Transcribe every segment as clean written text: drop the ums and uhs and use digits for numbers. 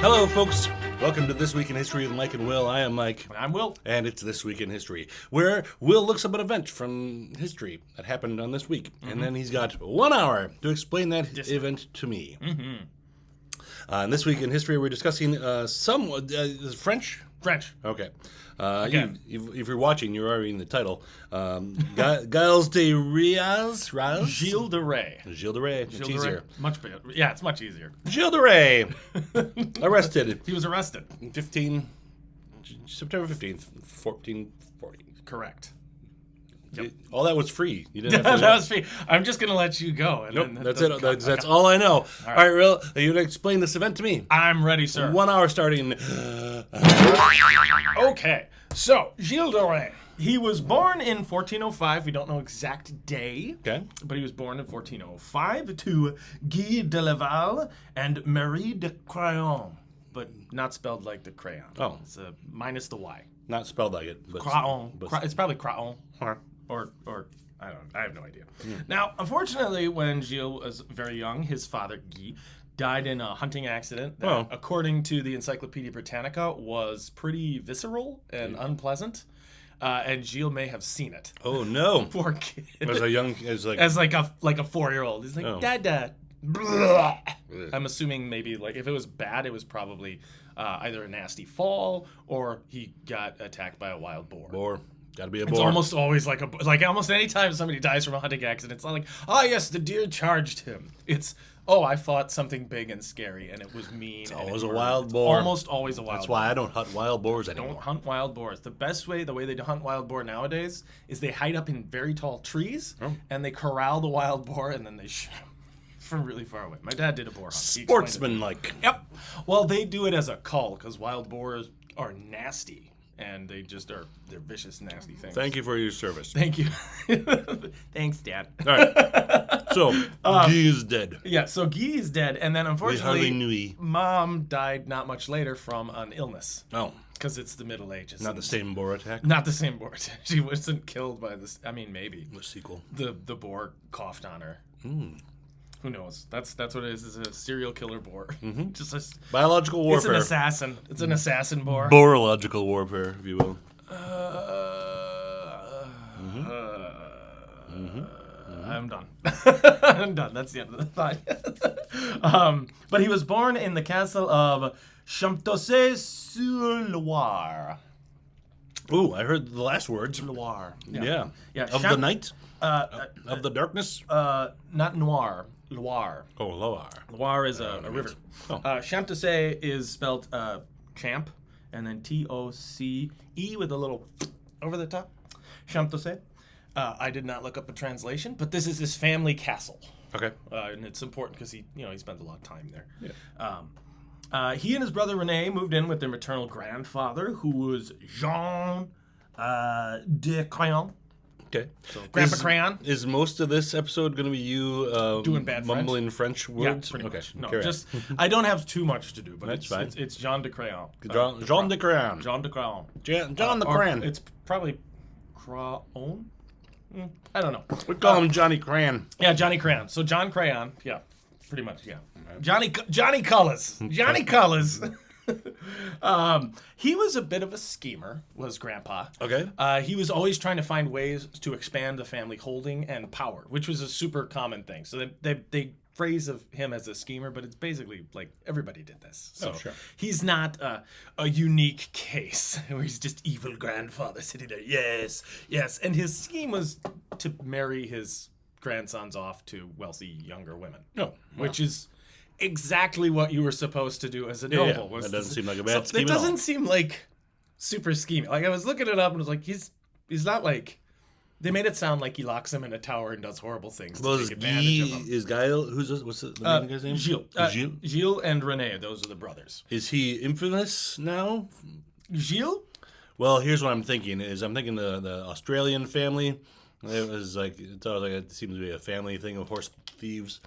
Hello, folks. Welcome to This Week in History with Mike and Will. I am Mike. I'm Will. And it's This Week in History, where Will looks up an event from history that happened on this week. And then he's got 1 hour to explain that event to me. And This Week in History, we're discussing French? French. Okay. Again. If you're watching, you're already in the title. Gilles De Rais? Gilles De Rais. Gilles De Rais. It's easier. Much better. Yeah, it's much easier. Gilles De Rais. Arrested. He was arrested. September 15th, 1440. Correct. Yep. All that was free. You didn't have to That was free. I'm just going to let you go. And Nope, then that's it. That's all I know. All right, Will, you gonna explain this event to me? I'm ready, sir. 1 hour starting. Okay. So, Gilles De Rais. He was born in 1405. We don't know exact day. Okay. But he was born in 1405 to Guy de Laval and Marie de Craon. But not spelled like the crayon. Oh. It's minus the Y. Not spelled like it. But, Craon. but- It's probably Craon. Or I don't. I have no idea. Now, unfortunately, when Gilles was very young, his father Guy died in a hunting accident that, according to the Encyclopedia Britannica, was pretty visceral and unpleasant. And Gilles may have seen it. Oh no! Poor kid. As a young, as like a 4-year-old. He's like, Dada. Blah. I'm assuming maybe like if it was bad, it was probably either a nasty fall or he got attacked by a wild boar. Boar. Gotta be a boar. It's almost always like almost any time somebody dies from a hunting accident, it's not like, oh yes, the deer charged him. It's, oh, I fought something big and scary and it was mean. It's always a wild boar. Almost always a wild boar. That's why I don't hunt wild boars anymore. Don't hunt wild boars. The way they hunt wild boar nowadays is they hide up in very tall trees and they corral the wild boar and then they shoot him from really far away. My dad did a boar hunt. Sportsman-like. Yep. Well, they do it as a cull because wild boars are nasty. And they just are, they're vicious, nasty things. Thank you for your service. Thank you. Thanks, Dad. All right. So, Guy is dead. Yeah, so Guy is dead. And then, unfortunately, Harley Nui. Mom died not much later from an illness. Oh. Because it's the Middle Ages. Not the same boar attack? Not the same boar attack. She wasn't killed by this. I mean, maybe. The sequel. The boar coughed on her. Who knows? That's what it is. It's a serial killer boar. Just a, biological warfare. It's an assassin. It's an assassin boar. Boarological warfare, if you will. I'm done. I'm done. That's the end of the thought. But he was born in the castle of Champtocé-sur-Loire. Ooh, I heard the last words. Loire. Yeah. Of the night? Of the darkness? Not noir. Loire. Oh, Loire. Loire is a river. Oh. Champtocé is spelled champ, and then Toce with a little over the top. Champtocé. I did not look up a translation, but this is his family castle. Okay. And it's important because he spent a lot of time there. Yeah. He and his brother René moved in with their maternal grandfather, who was Jean de Craon. Okay. So Grandpa Crayon. Is most of this episode going to be you doing bad mumbling French words? Yeah, pretty much. No, just I don't have too much to do, but that's fine. It's Jean de Crayon. Jean de Crayon. Jean de Crayon. John de Crayon. It's probably Crayon. I don't know. We call him Johnny Crayon. Yeah, Johnny Crayon. So John Crayon. Yeah, pretty much. Yeah. Johnny Colors. Johnny Colors. He was a bit of a schemer, was Grandpa. Okay. He was always trying to find ways to expand the family holding and power, which was a super common thing. So they phrase of him as a schemer, but it's basically like everybody did this. So sure. He's not a unique case where he's just evil grandfather sitting there. Yes, yes. And his scheme was to marry his grandsons off to wealthy younger women. No. Which is exactly what you were supposed to do as a noble. Yeah. That doesn't seem like a bad scheme It doesn't seem like super scheming. Like I was looking it up and was like, he's not like. They made it sound like he locks him in a tower and does horrible things to take advantage of him. Is Guile? What's the main guy's name? Gilles. Gilles and René. Those are the brothers. Is he infamous now? Gilles? Well, here's what I'm thinking. I'm thinking the Australian family. It was like it seems to be a family thing of horse thieves.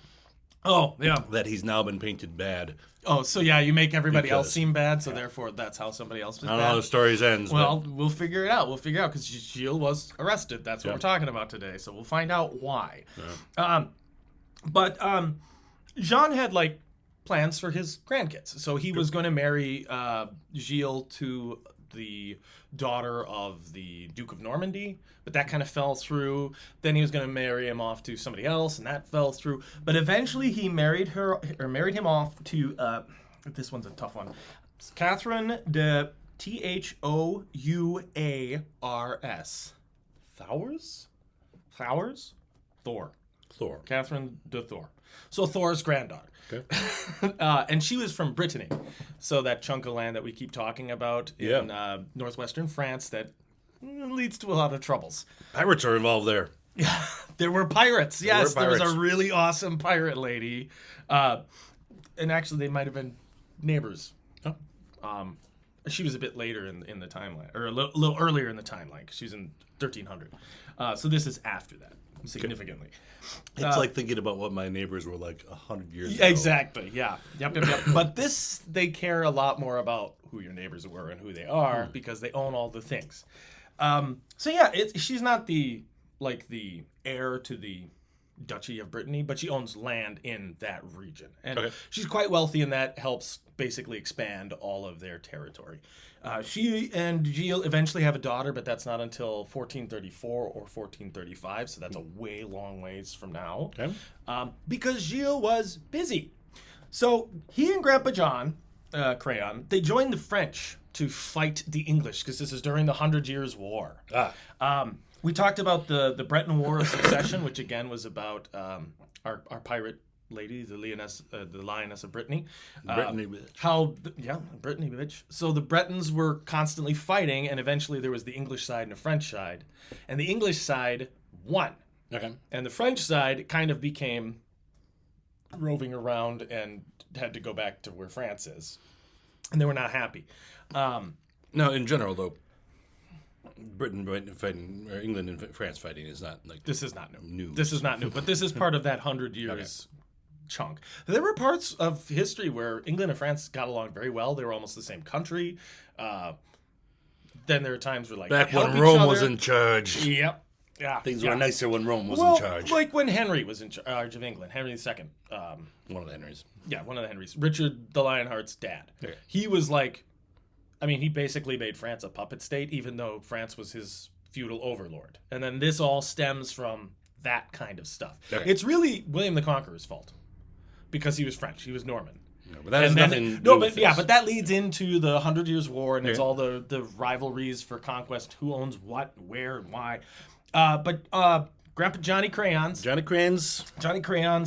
Oh, yeah. That he's now been painted bad. Oh, so yeah, you make everybody else seem bad, so therefore that's how somebody else is bad. I don't know how the story ends. Well, we'll figure it out. Because Gilles was arrested. That's what we're talking about today. So we'll find out why. Yeah. But Jean had, like, plans for his grandkids. So he was going to marry Gilles to the daughter of the Duke of Normandy, but that kind of fell through. Then he was going to marry him off to somebody else, and that fell through. But eventually he married him off to this one's a tough one. Catherine de Thouars. Thor. Catherine de Thor. So Thor's granddaughter. Okay. And she was from Brittany. So that chunk of land that we keep talking about in northwestern France that leads to a lot of troubles. Pirates are involved there. Yeah, there were pirates. Yes, there was a really awesome pirate lady. And actually, they might have been neighbors. Oh. She was a bit later in the timeline, or a little earlier in the timeline, because she was in 1300. So this is after that, significantly. It's like thinking about what my neighbors were like 100 years ago. Exactly, yeah. Yep. But they care a lot more about who your neighbors were and who they are, because they own all the things. She's not the heir to the Duchy of Brittany, but she owns land in that region. And she's quite wealthy, and that helps basically expand all of their territory. She and Gilles eventually have a daughter, but that's not until 1434 or 1435, so that's a way long ways from now. Okay. Because Gilles was busy. So he and Grandpa John Crayon, they joined the French to fight the English, because this is during the 100 Years' War. We talked about the Breton War of Succession, which again was about our pirate lady, the Lioness of Brittany. Brittany bitch. Brittany bitch. So the Bretons were constantly fighting, and eventually there was the English side and the French side. And the English side won. Okay. And the French side kind of became roving around and had to go back to where France is. And they were not happy. No, in general, though, Britain fighting, or England and France fighting is not like... This is not new. This is not new, but this is part of that 100 years chunk. There were parts of history where England and France got along very well. They were almost the same country. Then there are times where back when Rome was in charge. Yep. Yeah. Things were nicer when Rome was in charge. Like when Henry was in charge of England. Henry II. One of the Henrys. Yeah, one of the Henrys. Richard the Lionheart's dad. Okay. He was he basically made France a puppet state, even though France was his feudal overlord. And then this all stems from that kind of stuff. Okay. It's really William the Conqueror's fault, because he was French. He was Norman. No, but that has nothing to do with this. But that leads into the 100 Years' War, and it's all the rivalries for conquest, who owns what, where, and why. Grandpa Johnny Crayons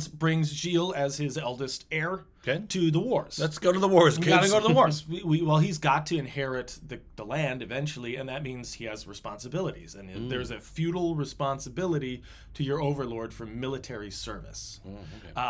brings Gilles as his eldest heir to the wars. Let's go to the wars, kids. We gotta go to the wars. He's got to inherit the land eventually, and that means he has responsibilities. And there's a feudal responsibility to your overlord for military service.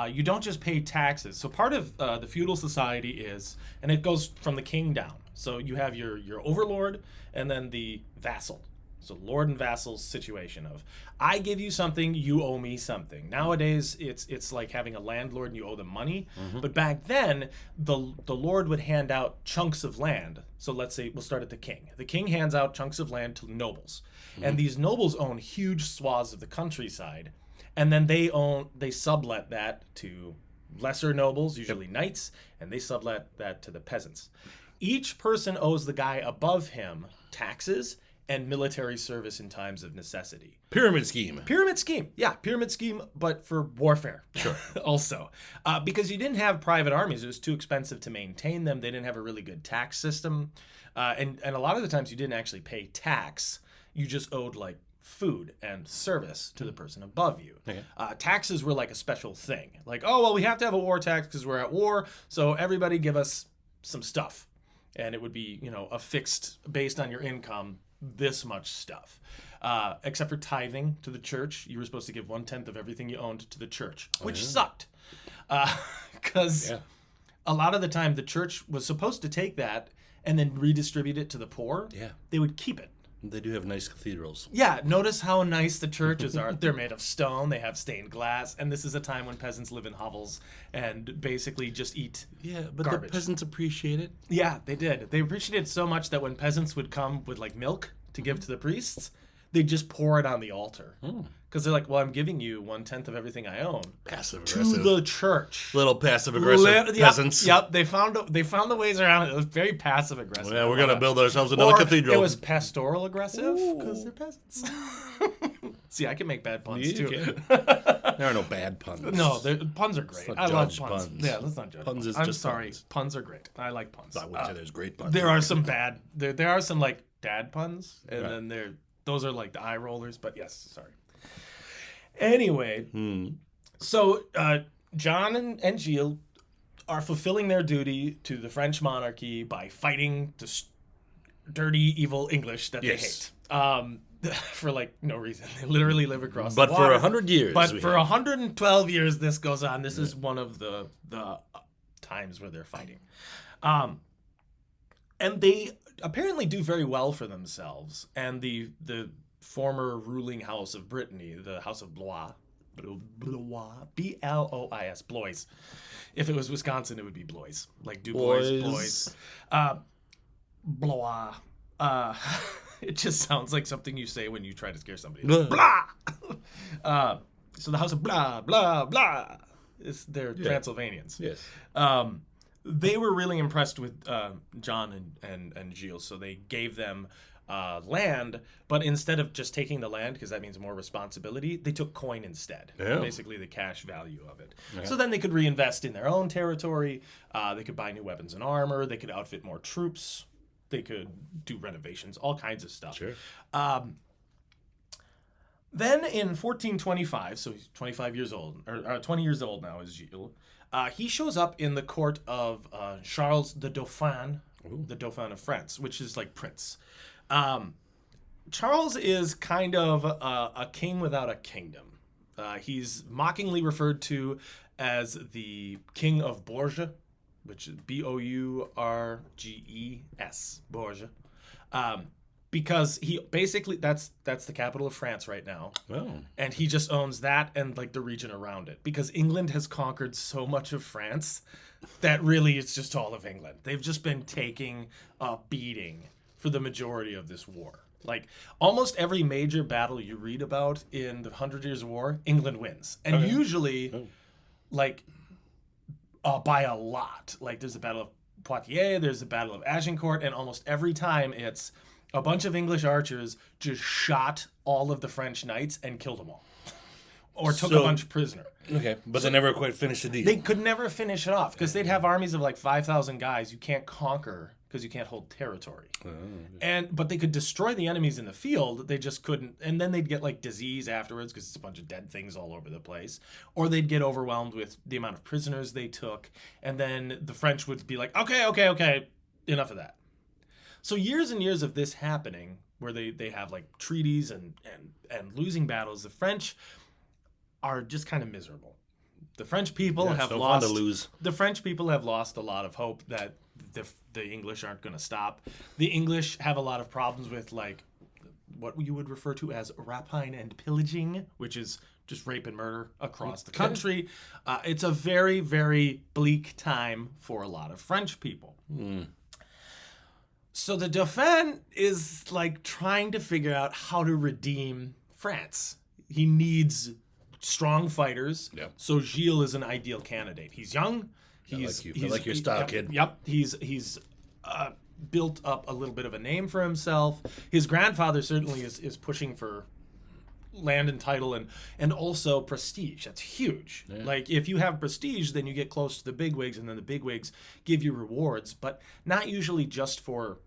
You don't just pay taxes. So part of the feudal society is, and it goes from the king down. So you have your overlord, and then the vassal. So lord and vassal situation of, I give you something, you owe me something. Nowadays, it's like having a landlord and you owe them money. But back then, the lord would hand out chunks of land. So let's say we'll start at the king. The king hands out chunks of land to nobles. And these nobles own huge swaths of the countryside. And then they sublet that to lesser nobles, usually knights, and they sublet that to the peasants. Each person owes the guy above him taxes and military service in times of necessity. Pyramid scheme. Yeah, pyramid scheme, but for warfare. Sure. Also. Because you didn't have private armies. It was too expensive to maintain them. They didn't have a really good tax system. And a lot of the times you didn't actually pay tax. You just owed food and service to the person above you. Okay. Taxes were like a special thing. We have to have a war tax because we're at war, so everybody give us some stuff. And it would be, a fixed, based on your income, this much stuff. Except for tithing to the church. You were supposed to give 1/10 of everything you owned to the church, which sucked. Because a lot of the time the church was supposed to take that and then redistribute it to the poor. Yeah. They would keep it. They do have nice cathedrals. Yeah, notice how nice the churches are. They're made of stone, they have stained glass, and this is a time when peasants live in hovels and basically just eat garbage. The peasants appreciate it. Yeah, they did. They appreciated it so much that when peasants would come with milk to give to the priests, they just pour it on the altar. Because they're like, well, I'm giving you 1/10 of everything I own. Passive-aggressive. To the church. Little passive-aggressive peasants. Yep, they found the ways around it. It was very passive-aggressive. Yeah, we're going to build ourselves another cathedral. It was pastoral-aggressive, because they're peasants. See, I can make bad puns, too. There are no bad puns. No, puns are great. I love puns. Yeah, let's not judge puns. I'm sorry. Puns are great. I like puns. I wouldn't say there's great puns. There are some bad... There are some, like, dad puns, and then those are, like, the eye rollers, but yes, sorry. Anyway, so John and Gilles are fulfilling their duty to the French monarchy by fighting the dirty, evil English that they hate. For like no reason. They literally live across the water. But for 100 years. But for 112 years this goes on. This is one of the times where they're fighting. And they apparently do very well for themselves. And the former ruling house of Brittany, the House of Blois, B-L-O-I-S, Blois. If it was Wisconsin, it would be Blois. Like Du Bois, Blois. Blois. It just sounds like something you say when you try to scare somebody. Blah! So the House of blah, blah, blah. They're Transylvanians. Yes. They were really impressed with John and Gilles, so they gave them land, but instead of just taking the land, because that means more responsibility, they took coin instead. Basically the cash value of it. So then they could reinvest in their own territory. They could buy new weapons and armor. They could outfit more troops. They could do renovations, all kinds of stuff. Sure. Then in 1425, so he's 25 years old, or 20 years old now is Gilles, he shows up in the court of Charles the Dauphin, the Dauphin of France, which is like prince. Charles is kind of a king without a kingdom. He's mockingly referred to as the King of Bourges, which is Bourges, Bourges, because he basically that's the capital of France right now, and he just owns that and like the region around it, because England has conquered so much of France that really it's just all of England. They've just been taking a beating for the majority of this war. Like almost every major battle you read about in the 100 Years' War, England wins, and usually like by a lot. Like there's the Battle of Poitiers, there's the Battle of Agincourt, and almost every time it's a bunch of English archers just shot all of the French knights and killed them all, or took a bunch prisoner. Okay, but they never quite finished the deal. They could never finish it off because they'd have armies of like 5,000 guys you can't conquer because you can't hold territory. But they could destroy the enemies in the field. They just couldn't. And then they'd get like disease afterwards because it's a bunch of dead things all over the place. Or they'd get overwhelmed with the amount of prisoners they took. And then the French would be like, okay, enough of that. So years and years of this happening where they have like treaties and losing battles, the French are just kind of miserable. The French people have lost. Fun to lose. The French people have lost a lot of hope that the English aren't going to stop. The English have a lot of problems with like what you would refer to as rapine and pillaging, which is just rape and murder across the country. It's a very, very bleak time for a lot of French people. So the Dauphin is like trying to figure out how to redeem France. He needs strong fighters. So Gilles is an ideal candidate. He's young. I like your style, kid. Yep. He's built up a little bit of a name for himself. His grandfather certainly is pushing for land and title and also prestige. That's huge. Like if you have prestige, then you get close to the bigwigs, and then the bigwigs give you rewards, but not usually just for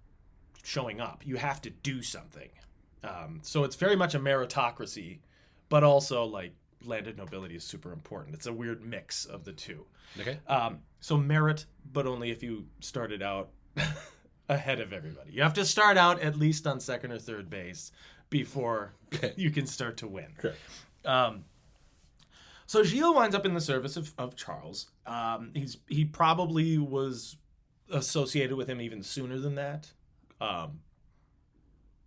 showing up. You have to do something. So it's very much a meritocracy, but also like landed nobility is super important. It's a weird mix of the two. Okay. So merit, but only if you started out ahead of everybody. You have to start out at least on second or third base before you can start to win. Sure. So Gilles winds up in the service of Charles. He probably was associated with him even sooner than that.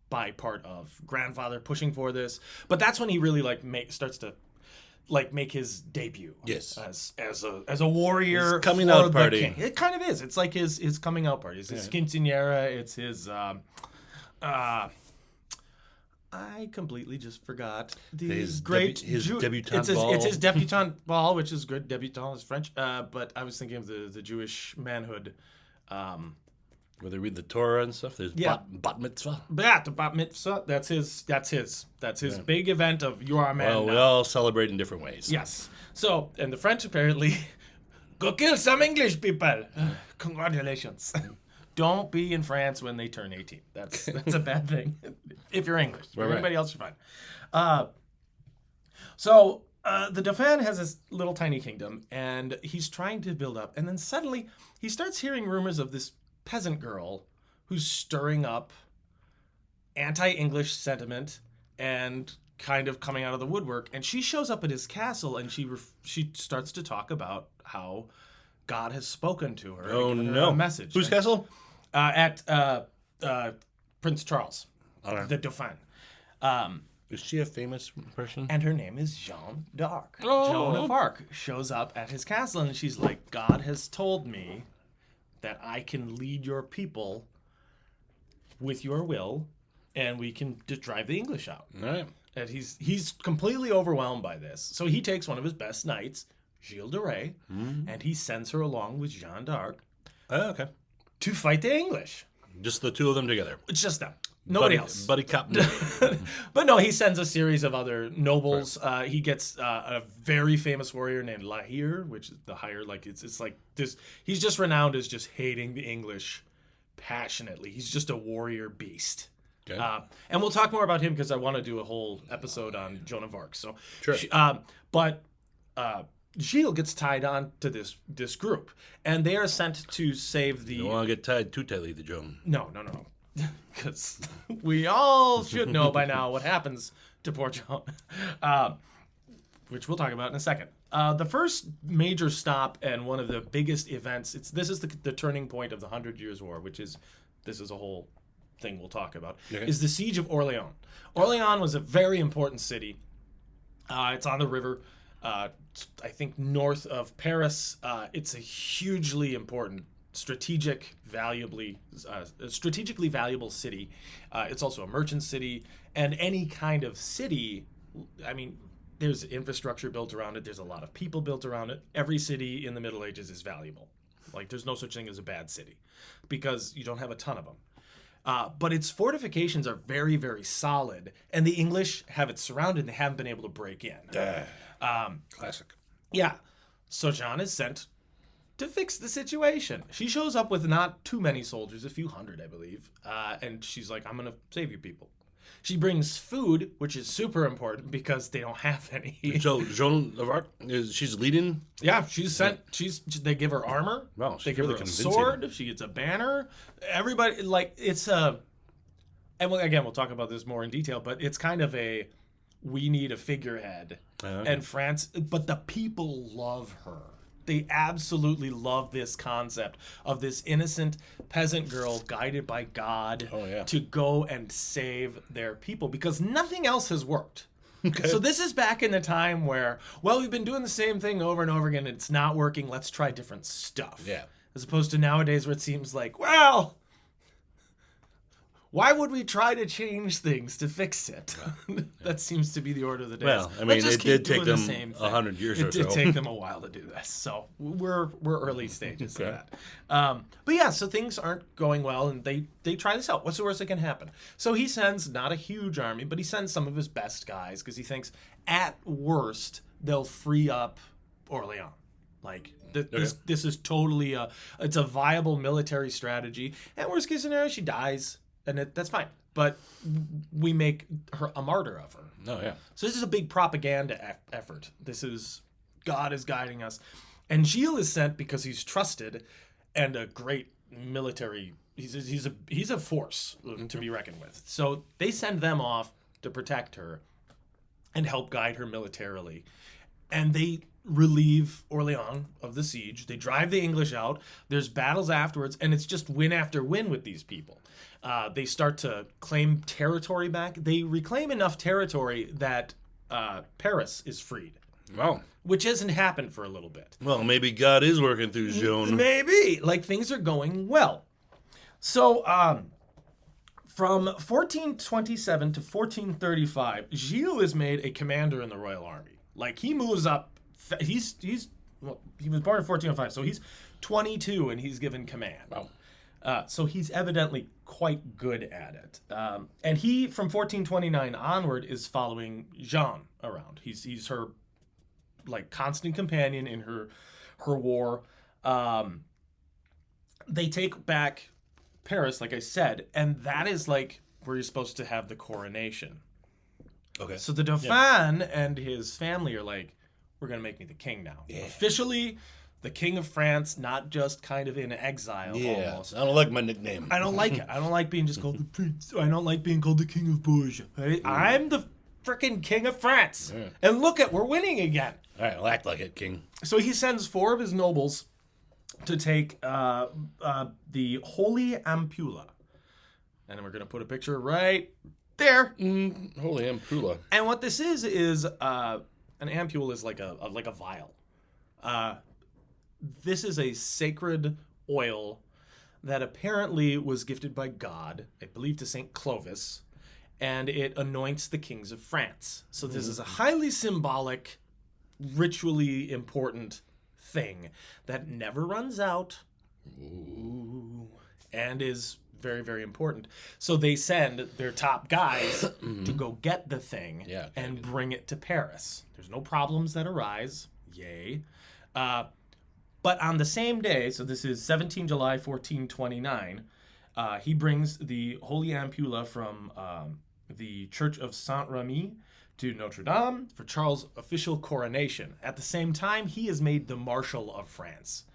By part of grandfather pushing for this, but that's when he really starts to make his debut. Yes, as a warrior. His coming out party. King. It kind of is. It's like his coming out party. It's his quinceañera. It's his I completely just forgot his great debutante ball. It's his debutante ball, which is good. Debutante is French, but I was thinking of the Jewish manhood. Where they read the Torah and stuff. There's bat mitzvah. Yeah, the bat mitzvah. That's his big event of you are a man. Well, we all celebrate in different ways. Yes. So, and the French apparently go kill some English people. Congratulations. Don't be in France when they turn 18. That's a bad thing. If you're English. For everybody else, you're fine. So the Dauphin has this little tiny kingdom, and he's trying to build up. And then suddenly he starts hearing rumors of this peasant girl who's stirring up anti-English sentiment and kind of coming out of the woodwork. And she shows up at his castle, and she starts to talk about how God has spoken to her. Oh, no. A message. Whose castle? At Prince Charles, the Dauphin. Is she a famous person? And her name is Joan d'Arc. Oh. Joan of Arc shows up at his castle, and she's like, God has told me that I can lead your people with your will, and we can drive the English out. All right. And he's completely overwhelmed by this. So he takes one of his best knights, Gilles De Rais, and he sends her along with Jeanne d'Arc Okay. to fight the English. Just the two of them together. It's just them. Nobody else. Buddy cop movie. But no, he sends a series of other nobles. Right. He gets a very famous warrior named La Hire, which is the higher, like it's like this. He's just renowned as just hating the English passionately. He's just a warrior beast. Okay. And we'll talk more about him because I want to do a whole episode on Joan of Arc. So, sure. But Gilles gets tied on to this group, and they are sent to save the. You don't want to get tied too tightly to Joan. No. Because we all should know by now what happens to poor Joan, which we'll talk about in a second. The first major stop and one of the biggest events, this is the turning point of the 100 Years' War, this is a whole thing we'll talk about, is the Siege of Orleans. Orleans was a very important city. It's on the river, I think north of Paris. It's a hugely important strategically valuable city. It's also a merchant city, and any kind of city, I mean, there's infrastructure built around it. There's a lot of people built around it. Every city in the Middle Ages is valuable. Like, there's no such thing as a bad city because you don't have a ton of them. But its fortifications are very, very solid, and the English have it surrounded and they haven't been able to break in. Classic. Yeah. So Jeanne is sent to fix the situation. She shows up with not too many soldiers, a few hundred, I believe. And she's like, I'm going to save you people. She brings food, which is super important because they don't have any. So Joan of Arc, she's leading? Yeah, she's sent. They give her armor. Wow, they give her a sword. She gets a banner. Everybody, like, it's a... And again, we'll talk about this more in detail, but it's kind of we need a figurehead. And France, but the people love her. They absolutely love this concept of this innocent peasant girl guided by God to go and save their people because nothing else has worked. Okay. So this is back in the time where, we've been doing the same thing over and over again. And it's not working. Let's try different stuff. Yeah. As opposed to nowadays where it seems like, why would we try to change things to fix it? That seems to be the order of the day. Well, I mean, it did take them 100 years or so. It did take them a while to do this. So we're early stages of that. But yeah, so things aren't going well, and they try this out. What's the worst that can happen? So he sends not a huge army, but he sends some of his best guys because he thinks at worst they'll free up Orleans. Like, this is totally it's a viable military strategy. And worst case scenario, she dies. And that's fine. But we make her a martyr of her. Oh, yeah. So this is a big propaganda effort. God is guiding us. And Gilles is sent because he's trusted and a great military. He's a force to be reckoned with. So they send them off to protect her and help guide her militarily. And they relieve Orleans of the siege. They drive the English out. There's battles afterwards, and it's just win after win with these people. They start to claim territory back. They reclaim enough territory that Paris is freed. Wow. Which hasn't happened for a little bit. Well, maybe God is working through Joan. Maybe. Like, things are going well. So, From 1427 to 1435, Gilles is made a commander in the Royal Army. Like, he moves up. He was born in 1405, so he's 22 and he's given command. Wow. So he's evidently quite good at it. And he, from 1429 onward, is following Jeanne around. He's her, like, constant companion in her war. They take back Paris, like I said, and that is like where you're supposed to have the coronation. Okay. So the Dauphin and his family are like, we're going to make me the king now. Yeah. Officially, the king of France, not just kind of in exile almost. I don't like my nickname. I don't like it. I don't like being just called the prince. I don't like being called the king of Bourges. I'm the freaking king of France. Yeah. And look we're winning again. All right, I'll act like it, king. So he sends 4 of his nobles to take the Holy Ampulla. And then we're going to put a picture right there. Holy Ampulla. And what this is an ampulla is like a vial. This is a sacred oil that apparently was gifted by God, I believe, to St. Clovis, and it anoints the kings of France. So this is a highly symbolic, ritually important thing that never runs out. Ooh. And is very, very important. So they send their top guys to go get the thing and bring it to Paris. There's no problems that arise. Yay. But on the same day, so this is 17 July 1429, he brings the Holy Ampulla from the Church of Saint-Remy to Notre Dame for Charles' official coronation. At the same time, he is made the Marshal of France.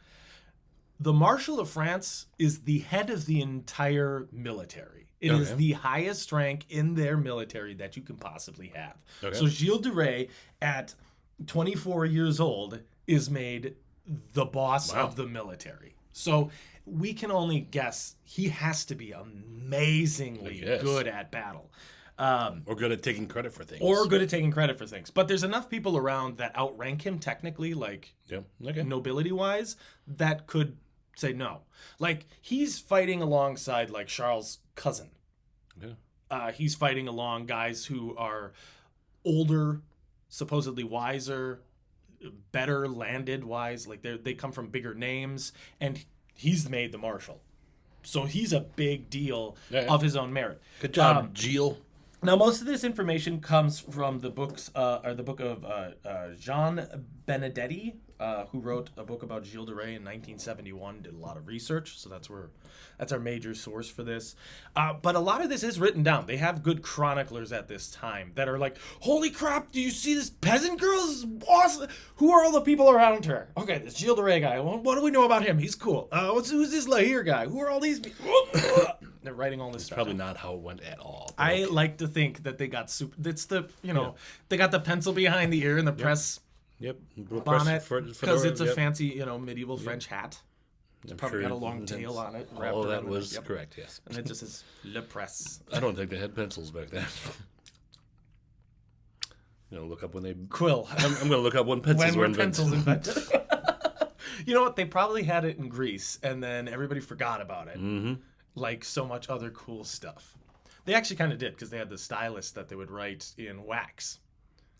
The Marshal of France is the head of the entire military. It is the highest rank in their military that you can possibly have. Okay. So Gilles De Rais, at 24 years old, is made the boss of the military. So we can only guess he has to be amazingly good at battle. Or good at taking credit for things. But there's enough people around that outrank him technically, like nobility-wise, that could say no. Like, he's fighting alongside, like, Charles' cousin. Yeah. He's fighting along guys who are older, supposedly wiser, better landed wise. Like, they come from bigger names, and he's made the Marshal. So he's a big deal of his own merit. Good job, Gilles. Now, most of this information comes from the book of Jean Benedetti, who wrote a book about Gilles de Rais in 1971. Did a lot of research, so that's our major source for this. But a lot of this is written down. They have good chroniclers at this time that are like, "Holy crap! Do you see this peasant girl? This is awesome. Who are all the people around her? Okay, this Gilles de Rais guy. What do we know about him? He's cool. Who's this Lahire guy? Who are all these people?" They're writing all this stuff. Probably not how it went at all. I like to think that they got it's the, they got the pencil behind the ear and the press bonnet, because it's a fancy, medieval French hat. It's probably got a long tail on it. All that was correct, yes. And it just says Le Presse. I don't think they had pencils back then. Look up when they... Quill. I'm going to look up when pencils were invented. You know what? They probably had it in Greece, and then everybody forgot about it. Mm-hmm. Like so much other cool stuff. They actually kind of did, because they had the stylus that they would write in wax.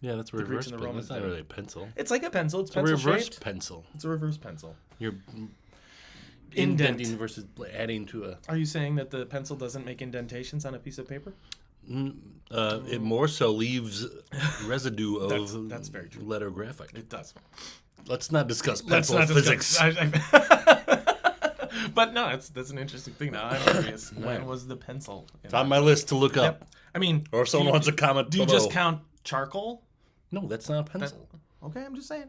Yeah, that's a reverse pencil. That's not really a pencil. It's like a pencil. It's pencil shaped. A reverse pencil. It's a reverse pencil. You're indenting versus adding to a... Are you saying that the pencil doesn't make indentations on a piece of paper? It more so leaves residue of that's very true. Letter graphite. It does. Let's not discuss pencil physics. But no, that's an interesting thing. Now I'm curious. When was the pencil? It's on my list to look up. I mean, or if someone wants to comment below. Do you just count charcoal? No, that's not a pencil. Okay, I'm just saying.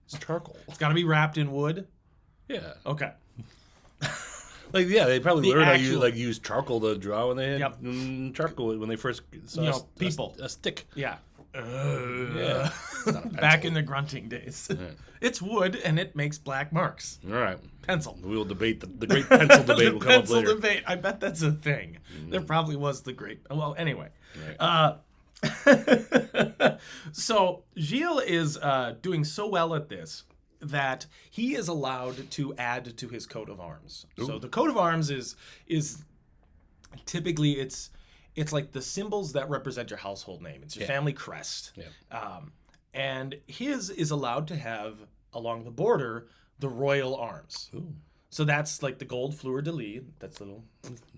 It's charcoal. It's got to be wrapped in wood. Yeah. Okay. They probably learned how you use charcoal to draw when they had charcoal when they first saw a stick. Yeah. Back in the grunting days. Yeah. It's wood, and it makes black marks. All right. Pencil. We will debate the great pencil debate. Will come up later. Pencil debate. I bet that's a thing. There probably was the great... Well, anyway. Right. So Gilles is doing so well at this that he is allowed to add to his coat of arms. Ooh. So the coat of arms is Typically, it's like the symbols that represent your household name. It's your family crest. Yeah. And his is allowed to have, along the border, the royal arms. Ooh. So that's like the gold fleur-de-lis. That's little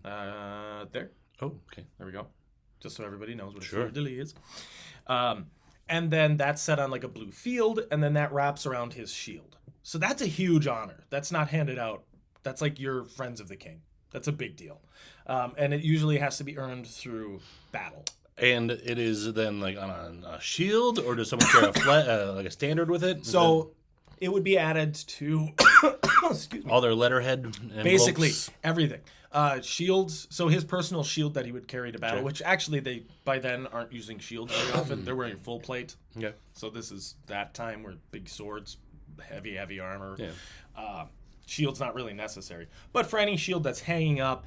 there. Oh, okay. There we go. Just so everybody knows what a Sure. fleur-de-lis is. And then that's set on like a blue field, and then that wraps around his shield. So that's a huge honor. That's not handed out. That's like your friends of the king. That's a big deal. And it usually has to be earned through battle. And it is then like on a shield, or does someone carry a flat, like a standard with it? So it would be added to excuse me, all their letterhead and basically bolts? everything. Shields. So his personal shield that he would carry to battle, Sure. which actually they by then aren't using shields very often. They're wearing full plate. Yeah. So this is that time where big swords, heavy armor. Yeah. Shield's not really necessary. But for any shield that's hanging up,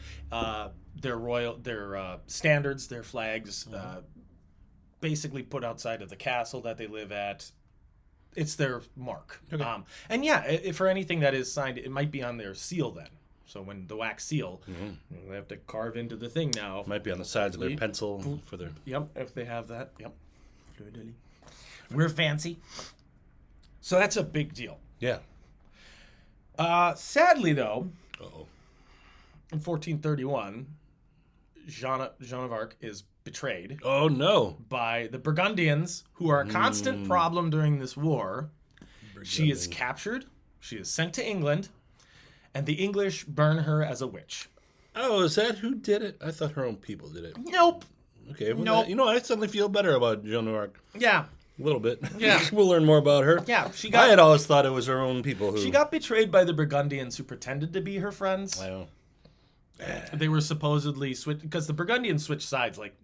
their standards, their flags, basically put outside of the castle that they live at. It's their mark. Okay. And yeah, for anything that is signed, it might be on their seal then. So when the wax seal, they have to carve into the thing now. Might be on the sides of their pencil for their... Yep, if they have that. Yep. We're fancy. So that's a big deal. Yeah. Sadly, though, Uh-oh. in 1431, Joan of Arc is betrayed Oh, no. by the Burgundians, who are a constant problem during this war. She is captured. She is sent to England, and the English burn her as a witch. Oh, is that who did it? I thought her own people did it. Nope. Okay. Well, Nope. I suddenly feel better about Joan of Arc. Yeah. A little bit. Yeah. We'll learn more about her. Yeah. I had always thought it was her own people who... She got betrayed by the Burgundians who pretended to be her friends. I know. They were supposedly because the Burgundians switched sides like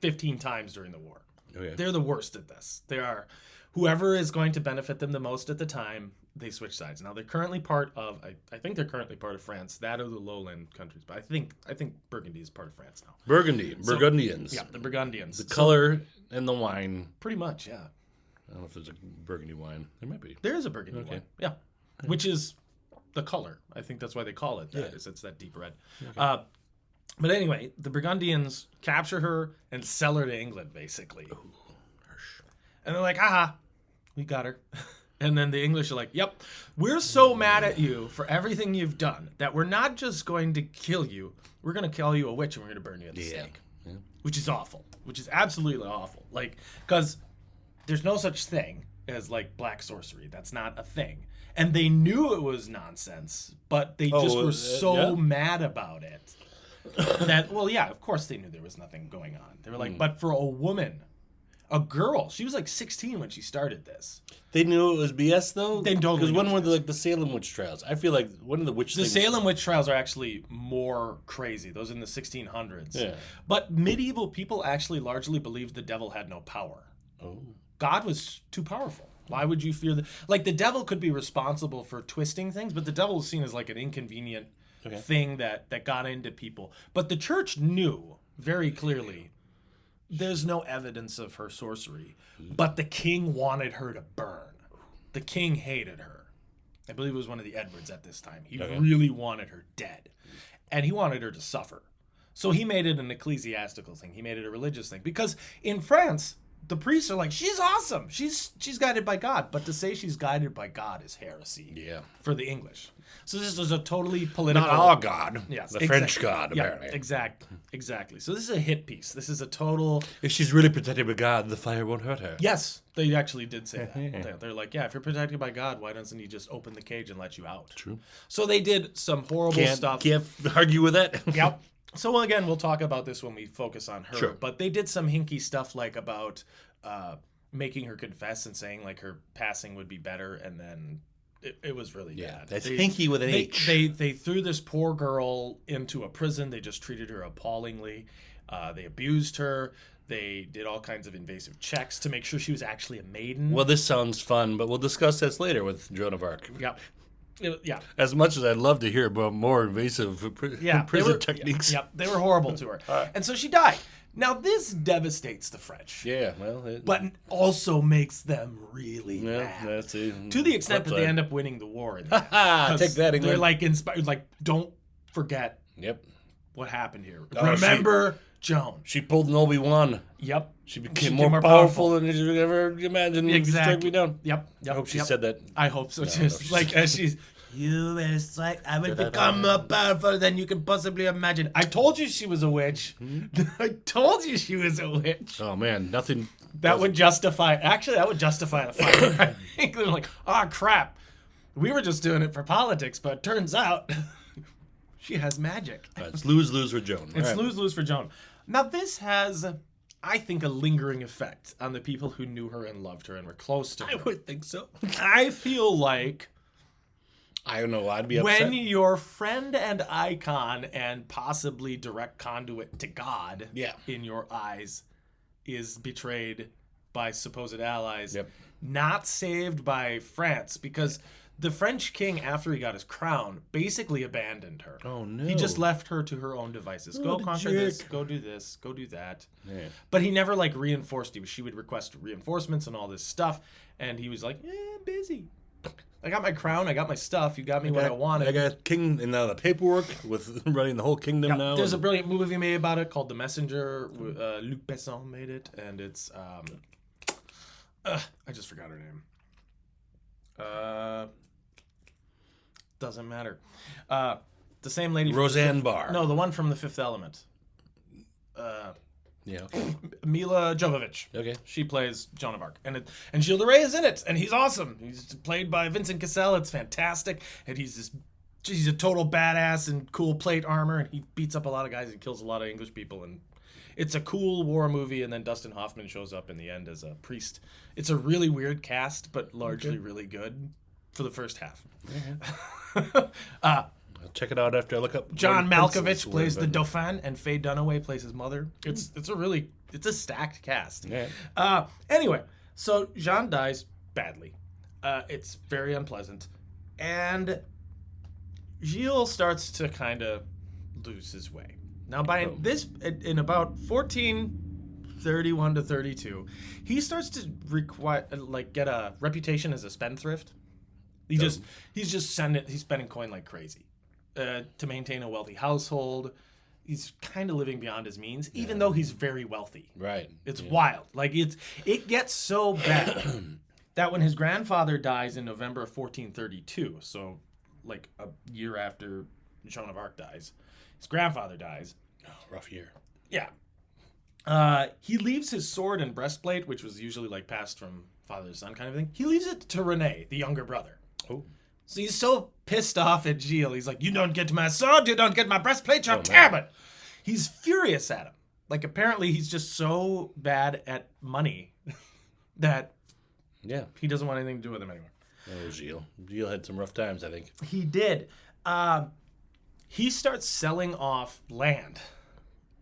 15 times during the war. Okay. They're the worst at this. They are whoever is going to benefit them the most at the time, they switch sides. Now they're currently part of I think they're currently part of France, that or the lowland countries. But I think Burgundy is part of France now. Burgundians. Yeah, the Burgundians. The color and the wine. Pretty much, yeah. I don't know if there's a Burgundy wine. There might be. There is a Burgundy one. Yeah. Which is the color. I think that's why they call it that. It's that deep red. Okay. But anyway, the Burgundians capture her and sell her to England, basically. Ooh, harsh. And they're like, aha, we got her. And then the English are like, yep, we're so mad at you for everything you've done that we're not just going to kill you, we're going to call you a witch and we're going to burn you at the stake. Yeah. Which is awful. Which is absolutely awful. Like, because there's no such thing as, like, black sorcery. That's not a thing. And they knew it was nonsense, but they just were so mad about it that, well, yeah, of course they knew there was nothing going on. They were like, but for a woman, a girl, she was like 16 when she started this. They knew it was BS, though? They totally Because when were the Salem witch trials? I feel like one of the witch things... Salem witch trials are actually more crazy. Those in the 1600s. Yeah. But medieval people actually largely believed the devil had no power. Oh. God was too powerful. Why would you fear like the devil could be responsible for twisting things, but the devil was seen as like an inconvenient thing that got into people. But the church knew very clearly there's no evidence of her sorcery, but the king wanted her to burn. The king hated her. I believe it was one of the Edwards at this time. He really wanted her dead, and he wanted her to suffer. So he made it an ecclesiastical thing. He made it a religious thing, because in France, the priests are like, she's awesome. She's guided by God. But to say she's guided by God is heresy for the English. So this is a totally political... Not our God. Yes, the French God, apparently. Yeah, exactly. So this is a hit piece. This is a total... If she's really protected by God, the fire won't hurt her. Yes, they actually did say that. They're like, yeah, if you're protected by God, why doesn't he just open the cage and let you out? True. So they did some horrible stuff. Can't argue with that. Yep. So again, we'll talk about this when we focus on her. Sure. But they did some hinky stuff like about making her confess and saying like her passing would be better, and then it was really bad. That's hinky with an H. They threw this poor girl into a prison. They just treated her appallingly. They abused her. They did all kinds of invasive checks to make sure she was actually a maiden. Well, this sounds fun, but we'll discuss this later with Joan of Arc. Yep. Yeah. As much as I'd love to hear about more invasive prison techniques. Yep, they were horrible to her. And so she died. Now, this devastates the French. Yeah, well... but also makes them really mad. That's it. To the extent that they end up winning the war. In the end. Take that, England. They're like inspired, like, don't forget what happened here. Oh, Remember Joan. She pulled an Obi-Wan. Yep. She became more powerful than you could ever imagine. Exactly. Strike me down. Yep. I hope she said that. I hope so. Just like as she's, you will like, I will become more powerful than you can possibly imagine. I told you she was a witch. I told you she was a witch. Oh man, nothing. That would justify. Actually, that would justify the fire. I think they're like, oh crap, we were just doing it for politics, but turns out she has magic. It's lose-lose for Joan. It's lose-lose for Joan. Now this has, I think, a lingering effect on the people who knew her and loved her and were close to her. I would think so. I feel like I don't know. I'd be upset. when your friend and icon and possibly direct conduit to God, in your eyes, is betrayed by supposed allies, not saved by France, because the French king, after he got his crown, basically abandoned her. Oh no! He just left her to her own devices. Go conquer this. Go do this. Go do that. Yeah. But he never reinforced. She would request reinforcements and all this stuff, and he was like, I'm busy. I got my crown. I got my stuff. You got me what I wanted. I got king and the paperwork with running the whole kingdom now. There's a brilliant movie made about it called The Messenger. Luc Besson made it, and it's I just forgot her name. Doesn't matter. The same lady. Roseanne Barr. No, the one from The Fifth Element. Yeah. Okay. Mila Jovovich. Okay. She plays Joan of Arc, and Gilles De Rais is in it, and he's awesome. He's played by Vincent Cassel. It's fantastic, and he's a total badass in cool plate armor, and he beats up a lot of guys and kills a lot of English people, and it's a cool war movie. And then Dustin Hoffman shows up in the end as a priest. It's a really weird cast, but largely really good for the first half. I'll check it out after I look up. John Malkovich plays the Dauphin, and Faye Dunaway plays his mother. It's a stacked cast. Yeah. Anyway, so Jean dies badly. It's very unpleasant, and Gilles starts to kind of lose his way. Now, by this, in about 1431 to 32, he starts to get a reputation as a spendthrift. He's spending coin like crazy to maintain a wealthy household. He's kind of living beyond his means, even though he's very wealthy. Right. It's wild. It gets so bad that when his grandfather dies in November of 1432, so like a year after Joan of Arc dies, his grandfather dies. Oh, rough year. Yeah. He leaves his sword and breastplate, which was usually passed from father to son kind of thing. He leaves it to René, the younger brother. Oh. So he's so pissed off at Gilles. He's like, you don't get my sword, you don't get my breastplate, you're terrible. He's furious at him. Apparently he's just so bad at money that he doesn't want anything to do with him anymore. Oh, Gilles. Gilles had some rough times, I think. He did. He starts selling off land.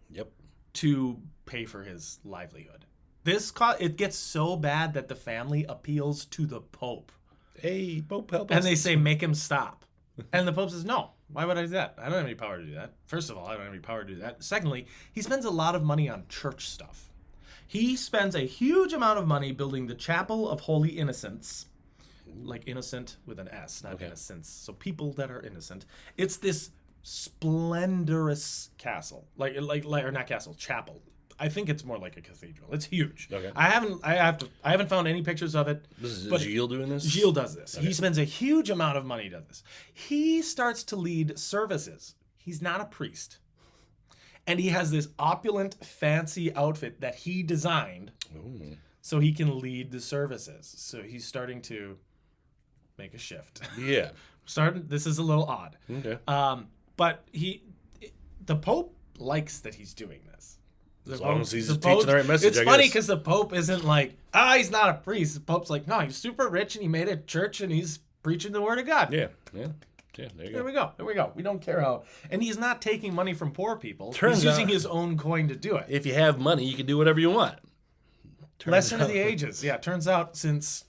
Yep. To pay for his livelihood. It gets so bad that the family appeals to the Pope. Hey, Pope, help us. And they say, make him stop. And the Pope says, no. Why would I do that? I don't have any power to do that. First of all, I don't have any power to do that. Secondly, he spends a lot of money on church stuff. He spends a huge amount of money building the Chapel of Holy Innocents. Like innocent with an S, not innocence. So people that are innocent. It's this splendorous castle. Or not castle, chapel. I think it's more like a cathedral. It's huge. Okay. I haven't found any pictures of it. Is Gilles doing this? Gilles does this. Okay. He spends a huge amount of money to this. He starts to lead services. He's not a priest. And he has this opulent, fancy outfit that he designed so he can lead the services. So he's starting to make a shift. Yeah. This is a little odd. Okay. But the Pope likes that he's doing this. As long as he's teaching the right message, It's funny because the Pope isn't like, he's not a priest. The Pope's like, no, he's super rich and he made a church and he's preaching the word of God. Yeah. There you go. There we go. We don't care how. And he's not taking money from poor people. He's using his own coin to do it. If you have money, you can do whatever you want. Lesson of the ages. Yeah, turns out since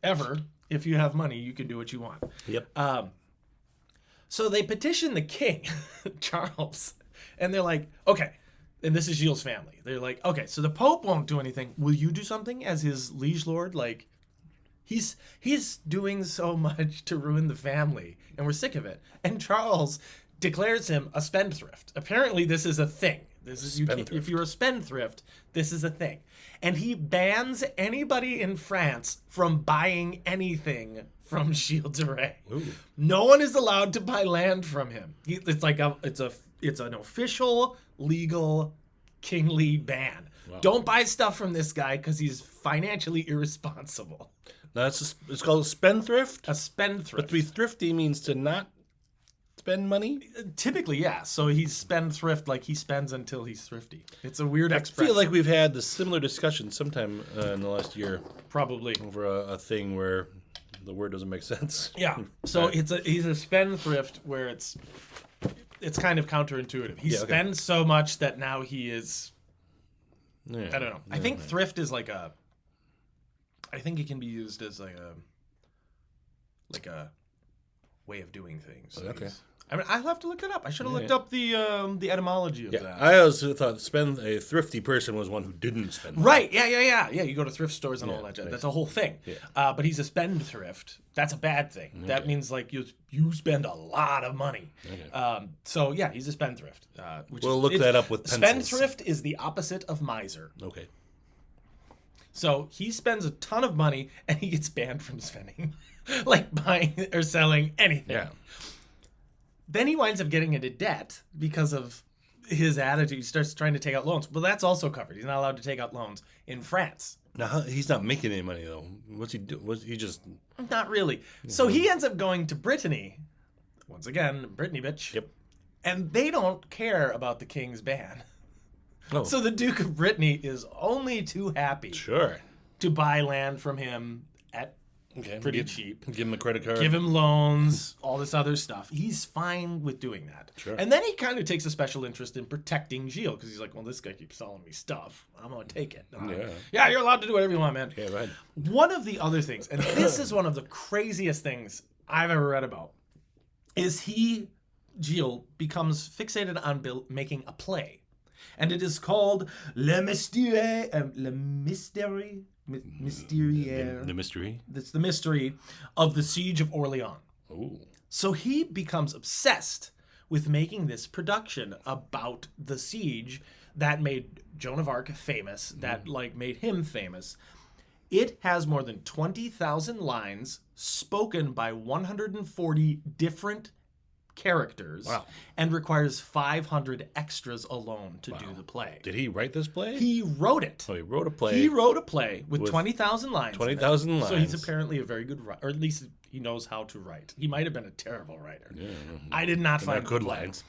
ever, if you have money, you can do what you want. Yep. So they petition the king, Charles, and they're like, okay. And this is Gilles' family. They're like, okay, so the Pope won't do anything. Will you do something as his liege lord? He's doing so much to ruin the family, and we're sick of it. And Charles declares him a spendthrift. Apparently, this is a thing. If you're a spendthrift, this is a thing. And he bans anybody in France from buying anything from Gilles De Rais. Ooh. No one is allowed to buy land from him. It's an official, legal, kingly ban. Wow. Don't buy stuff from this guy because he's financially irresponsible. Now it's called a spendthrift? A spendthrift. But to be thrifty means to not spend money? Typically, yeah. So he's spendthrift, like he spends until he's thrifty. It's a weird expression. I feel like we've had the similar discussion sometime in the last year. Probably. Over a thing where the word doesn't make sense. Yeah. So he's a spendthrift where it's kind of counterintuitive. He spends so much that now he is... I don't know. I think thrift is like a... I think it can be used as like a way of doing things. Okay. I mean, I'll have to look it up. I should have looked up the etymology of that. I always thought a thrifty person was one who didn't spend money. Right. Yeah. You go to thrift stores and all that. Right. That's a whole thing. Yeah. But he's a spendthrift. That's a bad thing. Okay. That means like you spend a lot of money. Okay. So yeah, he's a spendthrift. We'll look that up with pencils. Spendthrift is the opposite of miser. Okay. So he spends a ton of money and he gets banned from spending, like buying or selling anything. Yeah. Then he winds up getting into debt because of his attitude. He starts trying to take out loans. Well, that's also covered. He's not allowed to take out loans in France. Now, he's not making any money, though. What's he do? He just... Not really. So he ends up going to Brittany. Once again, Brittany, bitch. Yep. And they don't care about the king's ban. Oh. So the Duke of Brittany is only too happy to buy land from him at pretty cheap. Give him a credit card. Give him loans, all this other stuff. He's fine with doing that. Sure. And then he kind of takes a special interest in protecting Gilles because he's like, well, this guy keeps selling me stuff. I'm going to take it. Yeah, you're allowed to do whatever you want, man. Yeah, right. One of the other things, and this is one of the craziest things I've ever read about, is Gilles becomes fixated on making a play. And it is called Le Mystère. The mystery? It's the mystery of the Siege of Orleans. Ooh. So he becomes obsessed with making this production about the siege that made Joan of Arc famous, that made him famous. It has more than 20,000 lines spoken by 140 different characters and requires 500 extras alone to do the play. Did he write this play? He wrote it. Oh, he wrote a play. He wrote a play with 20,000 lines. 20,000 lines. So he's apparently a very good writer, or at least he knows how to write. He might have been a terrible writer. Yeah, I did not find good lines.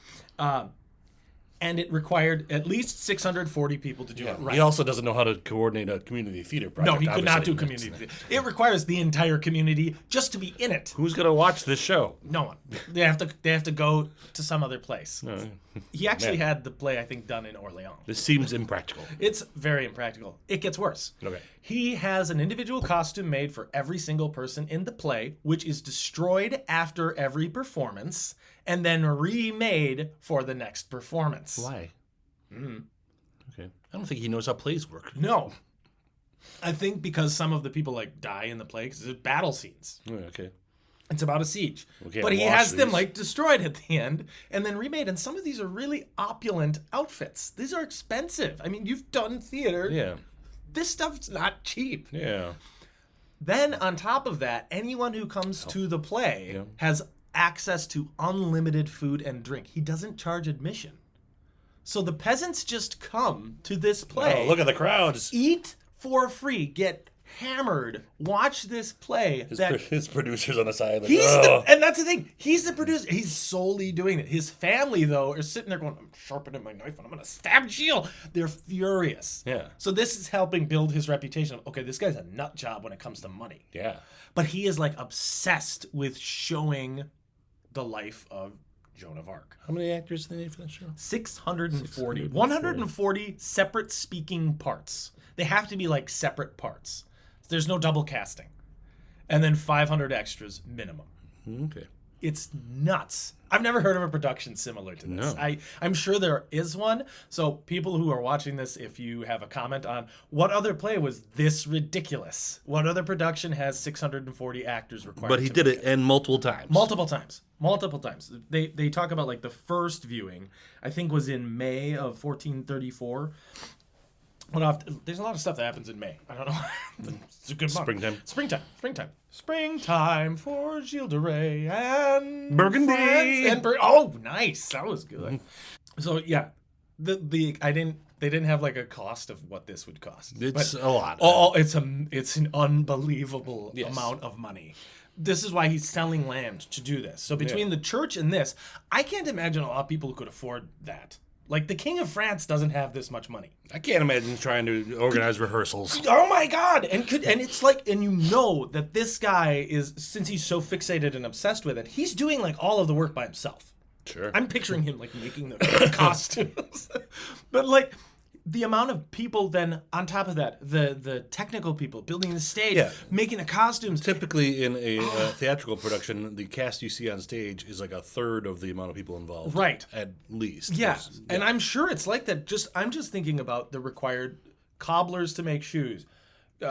And it required at least 640 people to do it right. He also doesn't know how to coordinate a community theater project. No, he could not do community theater. It requires the entire community just to be in it. Who's going to watch this show? No one. They have to go to some other place. No. He actually had the play, I think, done in Orleans. This seems impractical. It's very impractical. It gets worse. Okay. He has an individual costume made for every single person in the play, which is destroyed after every performance and then remade for the next performance. Why? Okay. I don't think he knows how plays work. No. I think because some of the people die in the play because it's battle scenes. Oh, okay. It's about a siege. But he has them destroyed at the end and then remade. And some of these are really opulent outfits. These are expensive. I mean, you've done theater. Yeah. This stuff's not cheap. Yeah. Then on top of that, anyone who comes to the play has access to unlimited food and drink. He doesn't charge admission. So the peasants just come to this play. Oh, look at the crowds. Eat for free. Get hammered. Watch this play. His producer's on the side. And that's the thing. He's the producer. He's solely doing it. His family, though, are sitting there going, I'm sharpening my knife and I'm going to stab Gilles. They're furious. Yeah. So this is helping build his reputation. Okay, this guy's a nut job when it comes to money. Yeah. But he is obsessed with showing the life of Joan of Arc. How many actors do they need for that show? 640. 140 separate speaking parts. They have to be separate parts. There's no double casting. And then 500 extras minimum. Okay. It's nuts. I've never heard of a production similar to this. No. I'm sure there is one. So people who are watching this, if you have a comment on what other play was this ridiculous, what other production has 640 actors required? But he did it, and multiple times. Multiple times. They talk about like the first viewing, I think was in May of 1434. There's a lot of stuff that happens in May. I don't know. It's a good month. Springtime for Gilles De Rais and Burgundy. Oh, nice. That was good. So yeah, they didn't have like a cost of what this would cost. It's a lot. It's an unbelievable amount of money. This is why he's selling land to do this. So between the church and this, I can't imagine a lot of people who could afford that. Like, the King of France doesn't have this much money. I can't imagine trying to organize rehearsals. Oh my God! And it's like, and you know that this guy is, since he's so fixated and obsessed with it, he's doing like all of the work by himself. Sure. I'm picturing him like making the costumes. But like, the amount of people then on top of that, the technical people building the stage, making the costumes. Typically in a theatrical production, the cast you see on stage is like a third of the amount of people involved. Right. At least. Yeah. And I'm sure it's like that. I'm just thinking about the required cobblers to make shoes,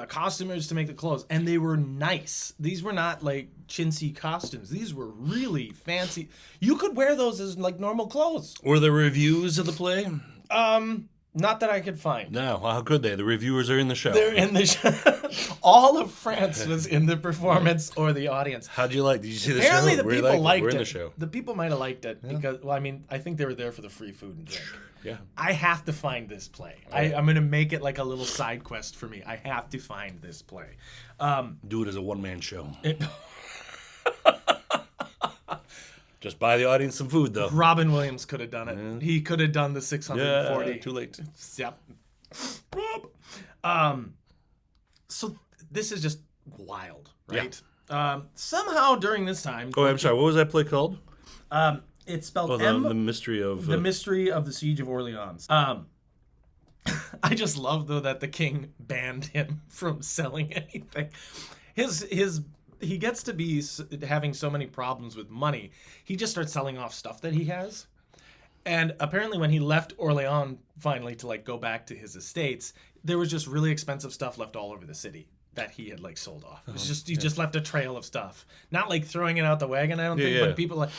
costumers to make the clothes, and they were nice. These were not like chintzy costumes. These were really fancy. You could wear those as like normal clothes. Were there reviews of the play? Not that I could find. No, how could they? The reviewers are in the show. They're in the show. All of France was in the performance or the audience. How'd you like? Did you see the Apparently show? the people liked We're it. in the show. The people might have liked it because, well, I mean, I think they were there for the free food and drink. Yeah. I have to find this play. I'm going to make it like a little side quest for me. I have to find this play. Do it as a one-man show. Just buy the audience some food, though. Robin Williams could have done it. Yeah. He could have done the 640. Yeah, too late. Yep. So this is just wild, right? Yeah. Somehow during this time... Oh, I'm sorry. What was that play called? It's spelled the Mystery of... The Mystery of the Siege of Orleans. I just love, though, that the king banned him from selling anything. He gets to be having so many problems with money, he just starts selling off stuff that he has. And apparently when he left Orleans finally to like go back to his estates, there was just really expensive stuff left all over the city that he had like sold off. It was just he just left a trail of stuff. Not like throwing it out the wagon, I don't think, but people like,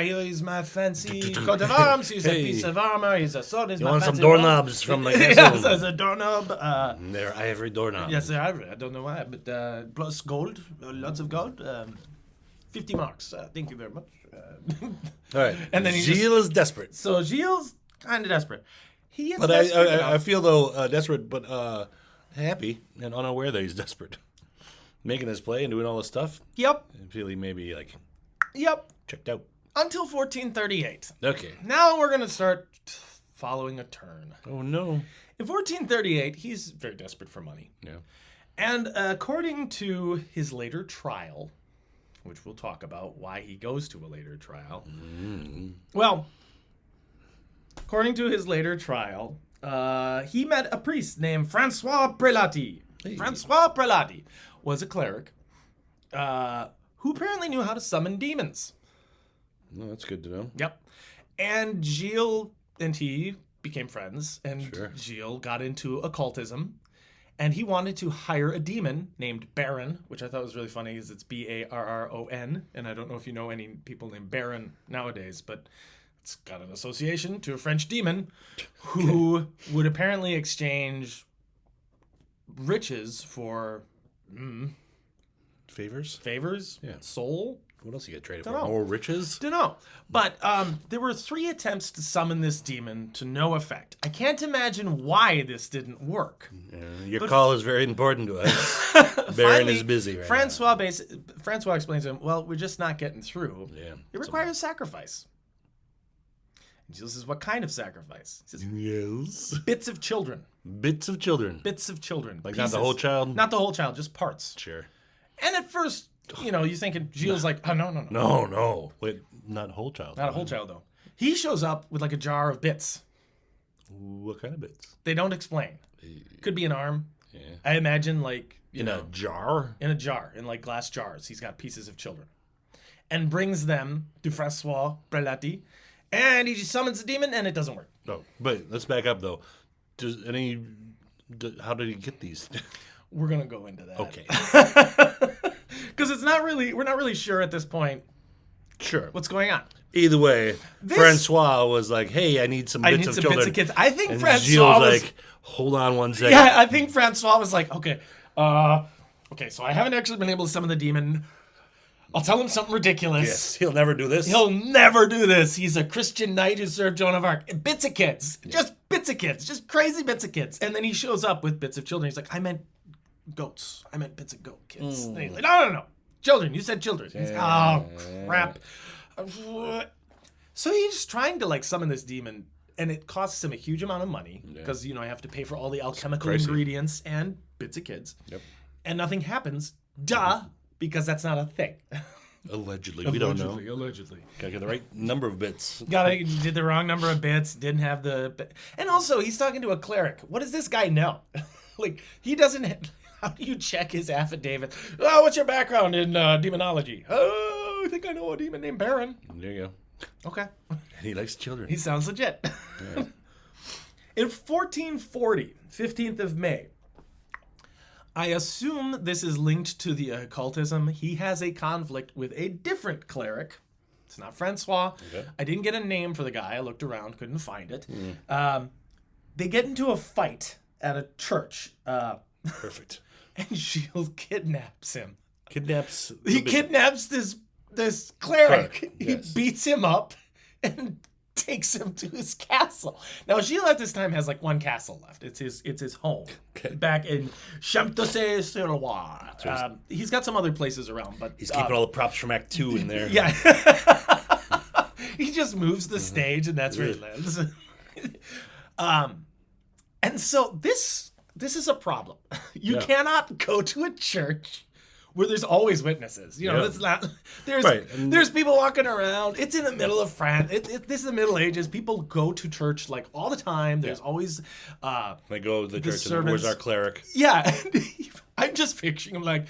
here's my fancy coat of arms, here's a piece of armor, here's a sword, here's my fancy... You want some doorknobs from the castle? Yes, there's a doorknob. They're ivory doorknobs. Yes, they're ivory. I don't know why, but plus gold, lots of gold. 50 marks. Thank you very much. All right. And then Gilles is desperate. So Gilles kind of desperate. He is but desperate I feel though desperate, but happy and unaware that he's desperate, making his play and doing all this stuff. Yep. And feeling maybe like. Yep. Checked out. Until 1438. Okay. Now we're gonna start following a turn. Oh no. In 1438, he's very desperate for money. Yeah. And according to his later trial, which we'll talk about why he goes to a later trial. Well, according to his later trial, he met a priest named Francois Prelati. Hey. Francois Prelati was a cleric who apparently knew how to summon demons. No, that's good to know. Yep. And Gilles and he became friends, and Gilles got into occultism. And he wanted to hire a demon named Baron, which I thought was really funny because it's Barron. And I don't know if you know any people named Baron nowadays, but it's got an association to a French demon who would apparently exchange riches for... Favors? Yeah. Soul? What else you get traded for? More riches? Don't know. But there were 3 attempts to summon this demon to no effect. I can't imagine why this didn't work. Yeah, your call is very important to us. Baron is busy right Francois explains to him, well, we're just not getting through. Yeah. It requires sacrifice. And Gilles says, what kind of sacrifice? He says, yes. Bits of children. Bits of children. Bits of children. Like pieces. Not the whole child? Not the whole child, just parts. Sure. And at first... You know, you're thinking, Gilles like, oh, no. No. Wait, not a whole child. Not a whole child, though. He shows up with like a jar of bits. What kind of bits? They don't explain. Could be an arm. Yeah. I imagine like, a jar? In a jar, in like glass jars. He's got pieces of children. and brings them to Francois Prelati, and he summons the demon, and it doesn't work. No, but let's back up though. How did he get these? We're gonna go into that. Okay. Because we're not really sure at this point. Sure. What's going on? Either way, Francois was like, "Hey, I need some bits of children." Bits of kids. I think and Francois was like, "Hold on one second." Yeah, I think Francois was like, "Okay, so I haven't actually been able to summon the demon. I'll tell him something ridiculous. Yes, he'll never do this. He'll never do this. He's a Christian knight who served Joan of Arc. Bits of kids. Yeah. Just bits of kids. Just crazy bits of kids." And then he shows up with bits of children. He's like, "I meant goats. I meant bits of goat kids." And he's like, no. Children. You said children. He's, oh, crap. So he's trying to like summon this demon, and it costs him a huge amount of money because, I have to pay for all the alchemical ingredients and bits of kids. Yep. And nothing happens. Because that's not a thing. Allegedly. We don't know. Allegedly. Gotta get the right number of bits. Did the wrong number of bits, didn't have the... And also, he's talking to a cleric. What does this guy know? Like, he doesn't... How do you check his affidavit? Oh, what's your background in demonology? Oh, I think I know a demon named Baron. There you go. Okay. And he likes children. He sounds legit. Yeah. In 1440, 15th of May, I assume this is linked to the occultism. He has a conflict with a different cleric. It's not Francois. Okay. I didn't get a name for the guy. I looked around, couldn't find it. They get into a fight at a church. Perfect. And Gilles kidnaps him. He kidnaps this cleric. Yes. He beats him up and takes him to his castle. Now Gilles at this time has like one castle left. It's his home back in Champtocé-sur-Loire. He's got some other places around, but he's keeping all the props from Act 2 in there. Yeah. He just moves the stage, and that's where he lives. And so this is a problem. You cannot go to a church where there's always witnesses. It's not. There's people walking around. It's in the middle of France. This is the Middle Ages. People go to church like all the time. There's always they go to the church. And where's our cleric? Yeah, I'm just picturing him like,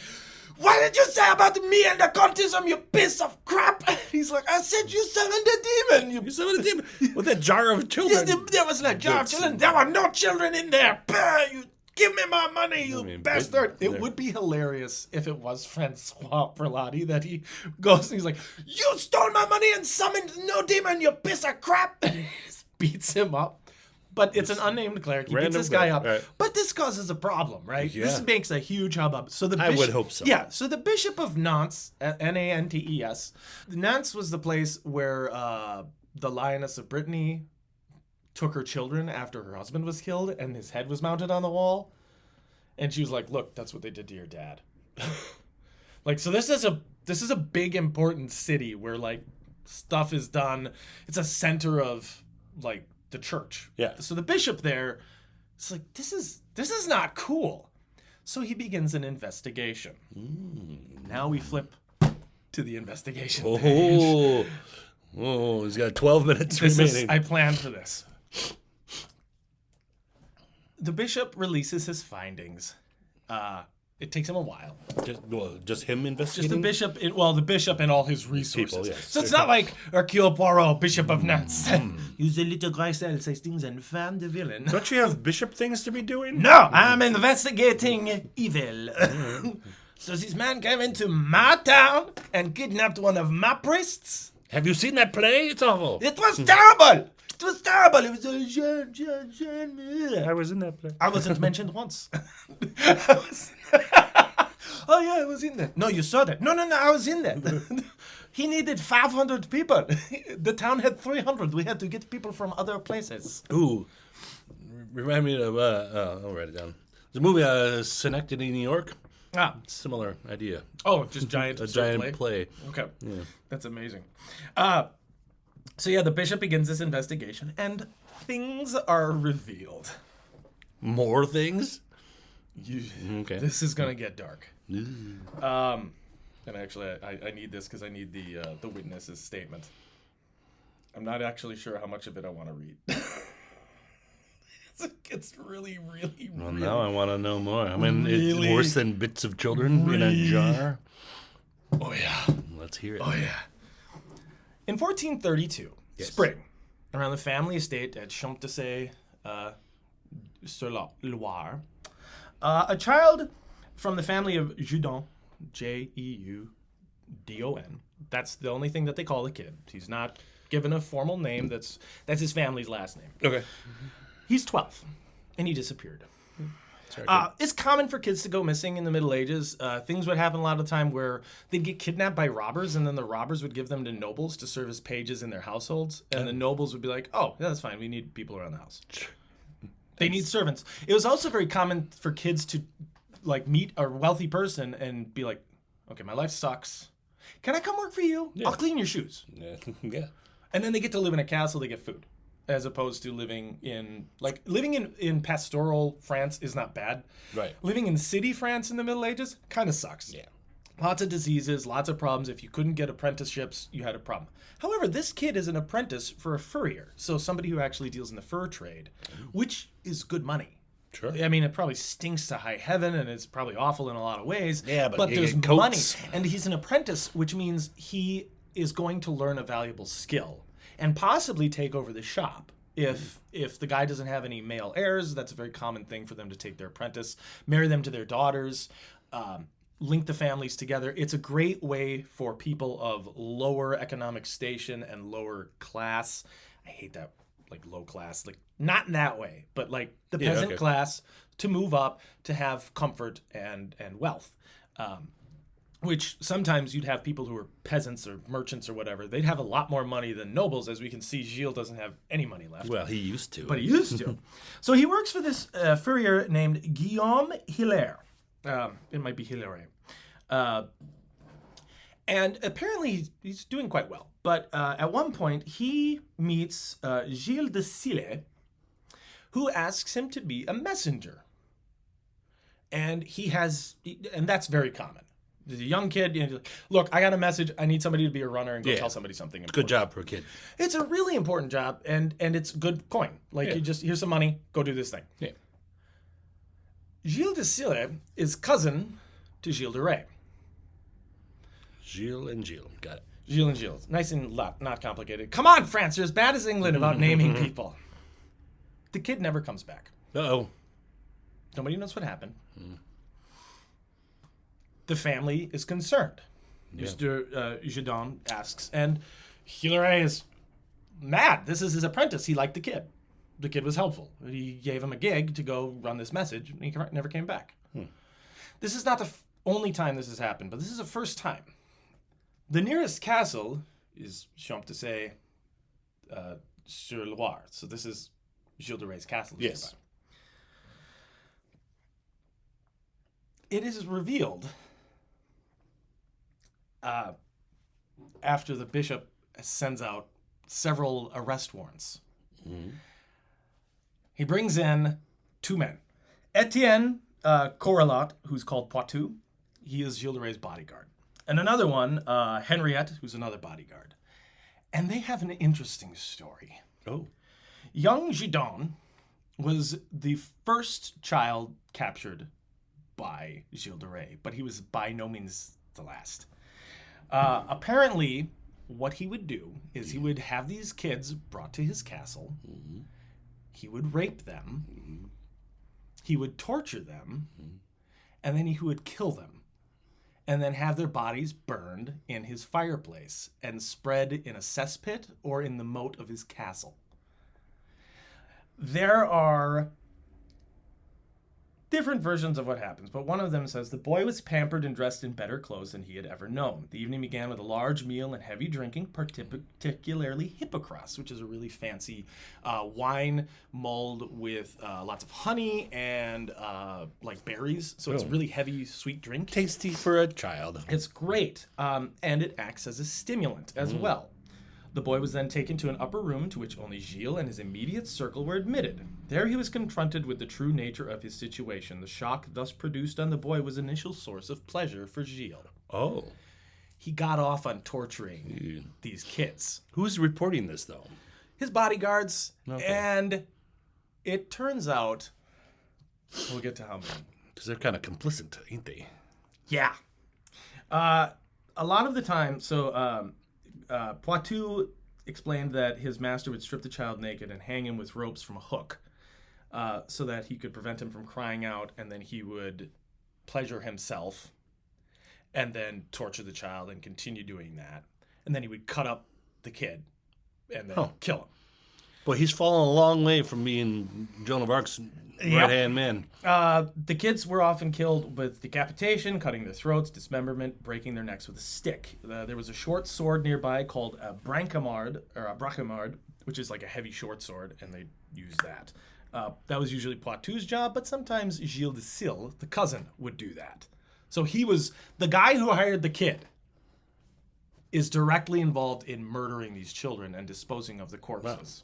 "What did you say about me and the cultism, you piece of crap?" He's like, "I said you summoned a demon. You summoned a demon with that jar of children." There wasn't a jar of children. There were no children in there. You give me my money, you bastard. It would be hilarious if it was Francois Prelati that he goes and he's like, "You stole my money and summoned no demon, you piece of crap." And he just beats him up. But it's an unnamed cleric. He beats this guy up. Right. But this causes a problem, right? Yeah. This makes a huge hubbub. So I would hope so. Yeah. So the Bishop of Nantes, Nantes, Nantes was the place where the Lioness of Brittany took her children after her husband was killed, and his head was mounted on the wall. And she was like, "Look, that's what they did to your dad." Like, so this is a big important city where like stuff is done. It's a center of like the church. Yeah. So the bishop there is like, this is not cool. So he begins an investigation. Now we flip to the investigation page. Oh, he's got 12 minutes remaining. I planned for this. The bishop releases his findings. It takes him a while. Just him investigating? Just the bishop. The bishop and all his resources. People, yes. So it's not like Hercule Poirot, Bishop of Nantes. Use a little Grisel, say things and fan the villain. Don't you have bishop things to be doing? No, I'm investigating evil. So this man came into my town and kidnapped one of my priests. Have you seen that play? It's awful. It was terrible. It was terrible. It was I was in that play. I wasn't mentioned once. Oh yeah, I was in there. No, you saw that. No, I was in there. He needed 500 people. The town had 300. We had to get people from other places. Ooh, remind me of. I'll write it down. There's a movie, Synecdoche, New York. Similar idea. Oh, just giant. A giant play. Okay, yeah. That's amazing. So yeah, the bishop begins this investigation, and things are revealed. More things? Okay. This is gonna get dark. And actually, I need this because I need the witness's statement. I'm not actually sure how much of it I want to read. It's really, really, well, really... now I want to know more. I mean, really, it's worse than bits of children in a jar. Oh, yeah. Let's hear it. Oh, yeah. In 1432, spring, around the family estate at Champs-Élysées sur la Loire, a child from the family of Jeudon, Jeudon, that's the only thing that they call the kid. He's not given a formal name. That's his family's last name. Okay. He's 12, and he disappeared. It's common for kids to go missing in the Middle Ages. Things would happen a lot of the time where they'd get kidnapped by robbers, and then the robbers would give them to nobles to serve as pages in their households. And the nobles would be like, oh, yeah, that's fine. We need people around the house. They need servants. It was also very common for kids to like meet a wealthy person and be like, okay, my life sucks. Can I come work for you? Yeah. I'll clean your shoes. Yeah. And then they get to live in a castle, they get food. As opposed to living in pastoral France is not bad. Right. Living in city France in the Middle Ages kind of sucks. Yeah. Lots of diseases, lots of problems. If you couldn't get apprenticeships, you had a problem. However, this kid is an apprentice for a furrier, so somebody who actually deals in the fur trade, which is good money. Sure. I mean, it probably stinks to high heaven, and it's probably awful in a lot of ways. Yeah, but there's money, and he's an apprentice, which means he is going to learn a valuable skill and possibly take over the shop. If the guy doesn't have any male heirs, that's a very common thing for them to take their apprentice, marry them to their daughters, link the families together. It's a great way for people of lower economic station and lower class. I hate that, like low class, like not in that way, but like the peasant class to move up, to have comfort and wealth. Which sometimes you'd have people who are peasants or merchants or whatever. They'd have a lot more money than nobles. As we can see, Gilles doesn't have any money left. Well, he used to. But he used to. So he works for this furrier named Guillaume Hilaire. It might be Hilaire. And apparently he's doing quite well. But at one point, he meets Gilles de Rais, who asks him to be a messenger. And that's very common. There's a young kid, look, I got a message. I need somebody to be a runner and go tell somebody something important. Good job for a kid. It's a really important job, and it's good coin. Like, you just, here's some money, go do this thing. Yeah. Gilles de Rais is cousin to Gilles de Rais. Gilles and Gilles. Got it. Gilles and Gilles. Nice and not complicated. Come on, France, you're as bad as England about naming people. The kid never comes back. Uh-oh. Nobody knows what happened. The family is concerned. Yeah. Mr. Jeudon asks, and Hilaire is mad. This is his apprentice. He liked the kid. The kid was helpful. He gave him a gig to go run this message, and he never came back. This is not the only time this has happened, but this is the first time. The nearest castle is Champs-Élysées sur Loire. So this is Gilles de Rais' castle. Yes. It is revealed after the bishop sends out several arrest warrants. He brings in two men. Etienne Correlot, who's called Poitou. He is Gilles de Rais' bodyguard. And another one, Henriette, who's another bodyguard. And they have an interesting story. Oh. Young Jeudon was the first child captured by Gilles de Rais, but he was by no means the last. Apparently, what he would do is he would have these kids brought to his castle. He would rape them. He would torture them. And then he would kill them. And then have their bodies burned in his fireplace and spread in a cesspit or in the moat of his castle. There are different versions of what happens, but one of them says the boy was pampered and dressed in better clothes than he had ever known. The evening began with a large meal and heavy drinking, particularly hippocras, which is a really fancy wine mulled with lots of honey and like berries. So it's a really heavy, sweet drink. Tasty for a child. It's great. And it acts as a stimulant as well. The boy was then taken to an upper room to which only Gilles and his immediate circle were admitted. There he was confronted with the true nature of his situation. The shock thus produced on the boy was an initial source of pleasure for Gilles. Oh. He got off on torturing these kids. Who's reporting this, though? His bodyguards. Okay. And it turns out, we'll get to how many. Because they're kind of complicit, ain't they? Yeah. A lot of the time, so Poitou explained that his master would strip the child naked and hang him with ropes from a hook so that he could prevent him from crying out, and then he would pleasure himself and then torture the child and continue doing that. And then he would cut up the kid and then kill him. Boy, he's fallen a long way from being Joan of Arc's right-hand man. The kids were often killed with decapitation, cutting their throats, dismemberment, breaking their necks with a stick. There was a short sword nearby called a brancamard, which is like a heavy short sword, and they used that. That was usually Poitou's job, but sometimes Gilles de Rais, the cousin, would do that. So he was the guy who hired the kid is directly involved in murdering these children and disposing of the corpses.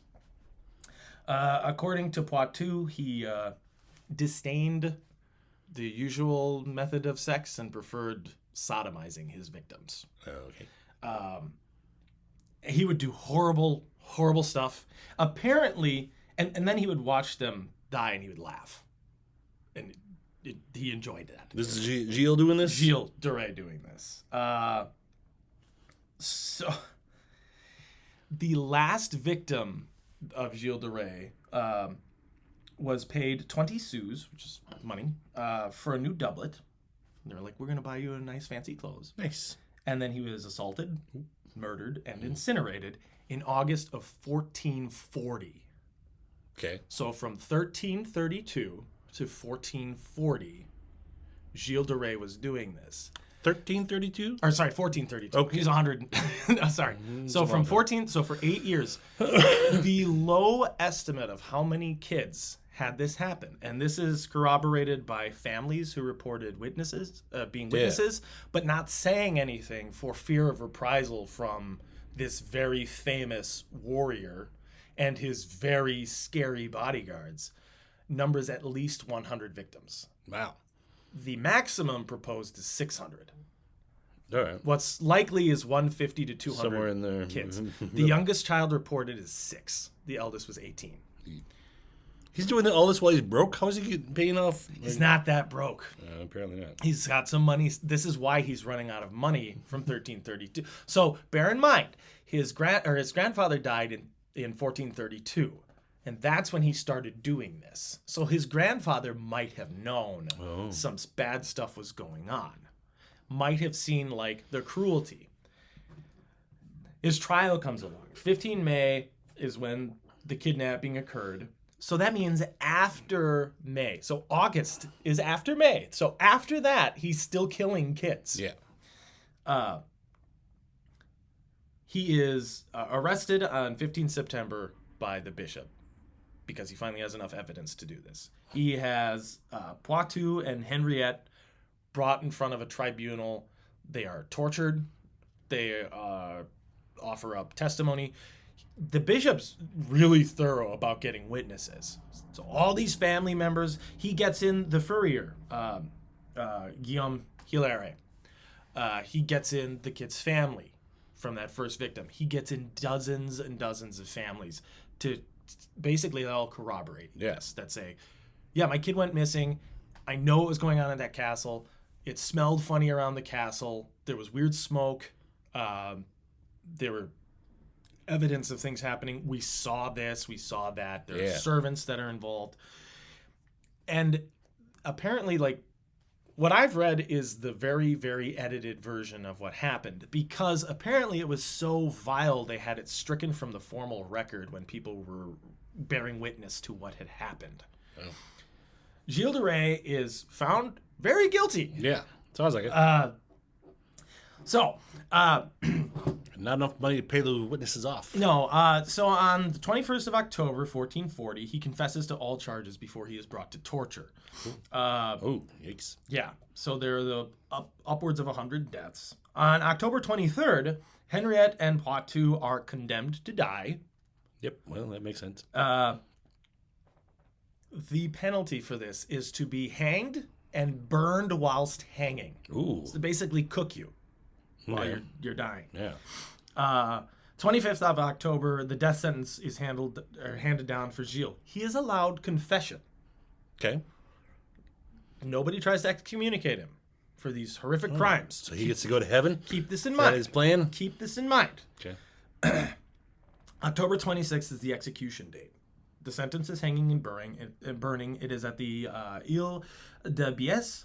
Wow. According to Poitou, he disdained the usual method of sex and preferred sodomizing his victims. Okay. He would do horrible, horrible stuff. Apparently, and then he would watch them die and he would laugh. And he enjoyed that. This is Gilles doing this? Gilles De Rais doing this. So, the last victim of Gilles De Rais was paid 20 sous, which is money, for a new doublet. And they were like, we're going to buy you a nice fancy clothes. Nice. And then he was assaulted, murdered, and incinerated in August of 1440. Okay. So from 1332 to 1440, Gilles De Rais was doing this. 1332? Or sorry, 1432. Okay. He's 100. No, sorry. So from 14, so for 8 years, the low estimate of how many kids had this happen, and this is corroborated by families who reported being witnesses, but not saying anything for fear of reprisal from this very famous warrior and his very scary bodyguards. Numbers at least 100 victims. Wow. The maximum proposed is 600. All right. What's likely is 150 to 200 somewhere in there. Kids. The youngest child reported is 6. The eldest was 18. He's doing all this while he's broke? How is he paying off? He's not that broke. Apparently not. He's got some money. This is why he's running out of money from 1332. So bear in mind, his grandfather died in 1432. And that's when he started doing this. So his grandfather might have known some bad stuff was going on. Might have seen, like, the cruelty. His trial comes along. 15 May is when the kidnapping occurred. So that means after May. So August is after May. So after that, he's still killing kids. Yeah. He is arrested on 15 September by the bishop, because he finally has enough evidence to do this. He has Poitou and Henriette brought in front of a tribunal. They are tortured. They offer up testimony. The bishop's really thorough about getting witnesses. So all these family members, he gets in the furrier, Guillaume Hilaire. He gets in the kid's family from that first victim. He gets in dozens and dozens of families to basically they'll corroborate this. That say, yeah, my kid went missing. I know what was going on at that castle. It smelled funny around the castle. There was weird smoke. There were evidence of things happening. We saw this. We saw that. There are servants that are involved. And apparently, like, what I've read is the very, very edited version of what happened, because apparently it was so vile they had it stricken from the formal record when people were bearing witness to what had happened. Oh. Gilles De Rais is found very guilty. Yeah, sounds like it. Not enough money to pay the witnesses off. No. So on the 21st of October, 1440, he confesses to all charges before he is brought to torture. Yikes. Yeah. So there are the upwards of 100 deaths. On October 23rd, Henriette and Poitou are condemned to die. Yep. Well, that makes sense. The penalty for this is to be hanged and burned whilst hanging. Ooh. So they basically cook you while you're dying. Yeah. 25th of October, the death sentence is handed down for Gilles. He is allowed confession. Okay. Nobody tries to excommunicate him. for these horrific crimes. So he gets to go to heaven? Keep this in Is mind. that his plan? Keep this in mind. Okay. October 26th is the execution date. The sentence is hanging and burning. It is at the Ile de Biesse,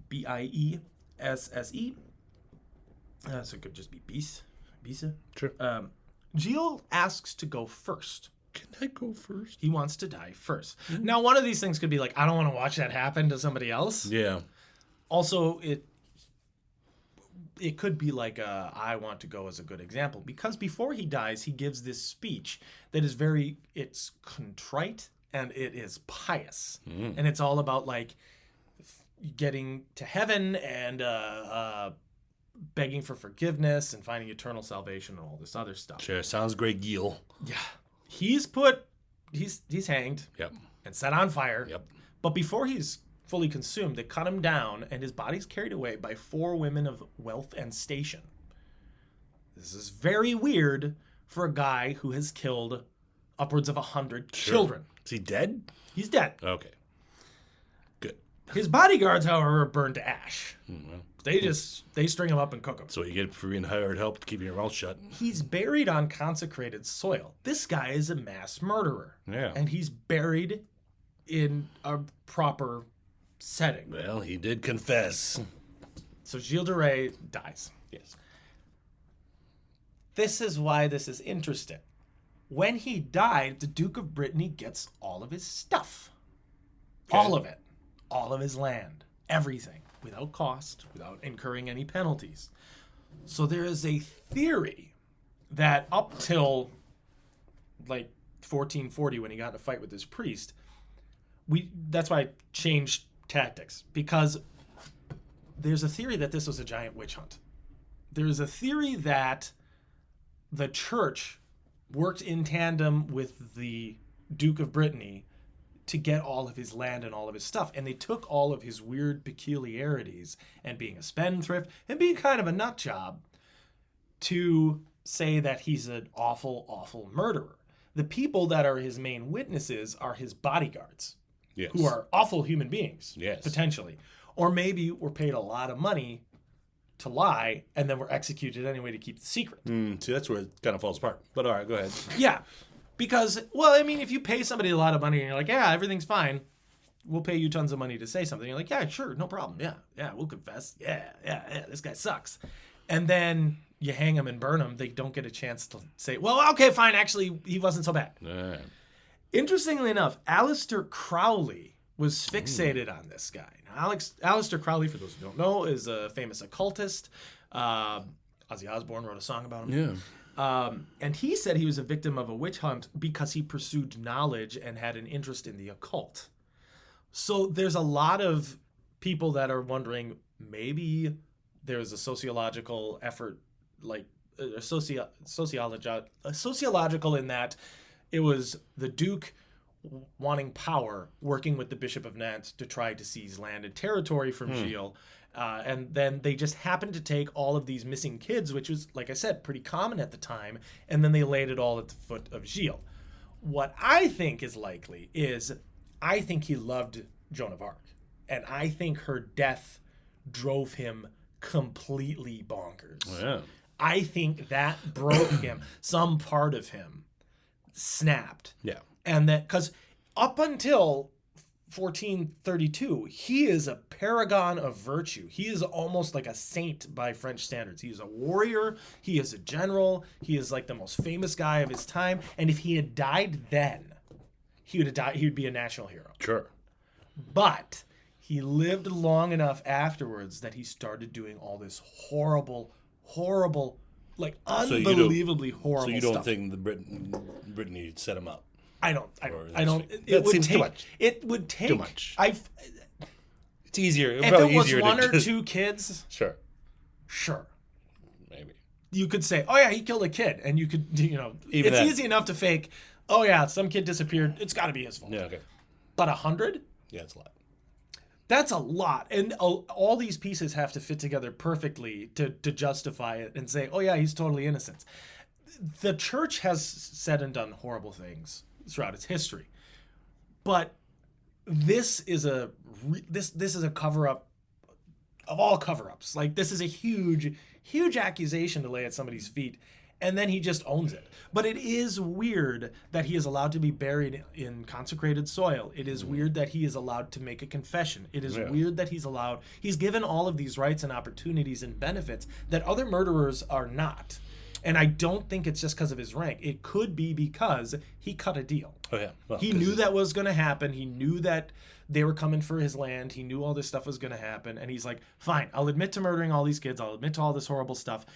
Biesse. So it could just be Bisse. Sure. Gilles asks to go first. Can I go first? He wants to die first. Now, one of these things could be like, I don't want to watch that happen to somebody else. Yeah. Also, it could be like I want to go as a good example, because before he dies, he gives this speech that is it's contrite and it is pious. And it's all about like getting to heaven and begging for forgiveness and finding eternal salvation and all this other stuff. Sure. Sounds great, Gilles. Yeah. He's hanged. Yep. And set on fire. Yep. But before he's fully consumed, they cut him down and his body's carried away by 4 women of wealth and station. This is very weird for a guy who has killed upwards of 100 children. Is he dead? He's dead. Okay. Good. His bodyguards, however, are burned to ash. Well, They string him up and cook him. so you get for being hired help keeping your mouth shut. He's buried on consecrated soil. This guy is a mass murderer. Yeah. And he's buried in a proper setting. Well, he did confess. So Gilles De Rais dies. Yes. This is why this is interesting. When he died, the Duke of Brittany gets all of his stuff. Okay. All of it. All of his land. Everything. Without cost. Without incurring any penalties. So there is a theory that up till like 1440, when he got in a fight with this priest, that's why I changed tactics, because there's a theory that this was a giant witch hunt. There's a theory that the church worked in tandem with the Duke of Brittany to get all of his land and all of his stuff, and they took all of his weird peculiarities and being a spendthrift and being kind of a nut job to say that he's an awful, awful murderer. The people that are his main witnesses are his bodyguards. Yes. Who are awful human beings, Yes. potentially. Or maybe were paid a lot of money to lie and then were executed anyway to keep the secret. See, that's where it kind of falls apart. But all right, go ahead. Yeah. Because, well, I mean, if you pay somebody a lot of money and you're like, yeah, everything's fine, we'll pay you tons of money to say something. You're like, yeah, sure, no problem. Yeah, we'll confess. Yeah, this guy sucks. And then you hang him and burn him. They don't get a chance to say, well, okay, fine, actually, he wasn't so bad. Interestingly enough, Aleister Crowley was fixated on this guy. Now, Aleister Crowley, for those who don't know, is a famous occultist. Ozzy Osbourne wrote a song about him. Yeah. And he said he was a victim of a witch hunt because he pursued knowledge and had an interest in the occult. So there's a lot of people that are wondering, maybe there's a sociological effort, like sociological in that it was the Duke wanting power, working with the Bishop of Nantes to try to seize land and territory from Gilles. And then they just happened to take all of these missing kids, which was, like I said, pretty common at the time, and then they laid it all at the foot of Gilles. What I think is likely is I think he loved Joan of Arc, and I think her death drove him completely bonkers. Oh, yeah. I think that broke him. Some part of him snapped. Yeah. And that, because up until 1432, he is a paragon of virtue. He is almost like a saint by French standards. He is a warrior. He is a general. He is like the most famous guy of his time. And if he had died then, he would be a national hero. Sure. But he lived long enough afterwards that he started doing all this horrible, like unbelievably horrible stuff. So you don't think the Brittany set him up? I don't. It seems too much. It would take too much. It's easier. If it was one or two kids, sure, maybe you could say, "Oh yeah, he killed a kid," and you could, Even it's easy enough to fake. Oh yeah, some kid disappeared. It's got to be his fault. Yeah, okay. But 100? Yeah, it's a lot. That's a lot, and all these pieces have to fit together perfectly to justify it and say, "Oh yeah, he's totally innocent." The church has said and done horrible things throughout its history, but this is a cover up of all cover-ups. Like, this is a huge, huge accusation to lay at somebody's feet. And then he just owns it. But it is weird that he is allowed to be buried in consecrated soil. It is weird that he is allowed to make a confession. It is weird that he's given all of these rights and opportunities and benefits that other murderers are not. And I don't think it's just because of his rank. It could be because he cut a deal. Oh, yeah. Well, he knew that was going to happen. He knew that they were coming for his land. He knew all this stuff was going to happen. And he's like, fine, I'll admit to murdering all these kids. I'll admit to all this horrible stuff.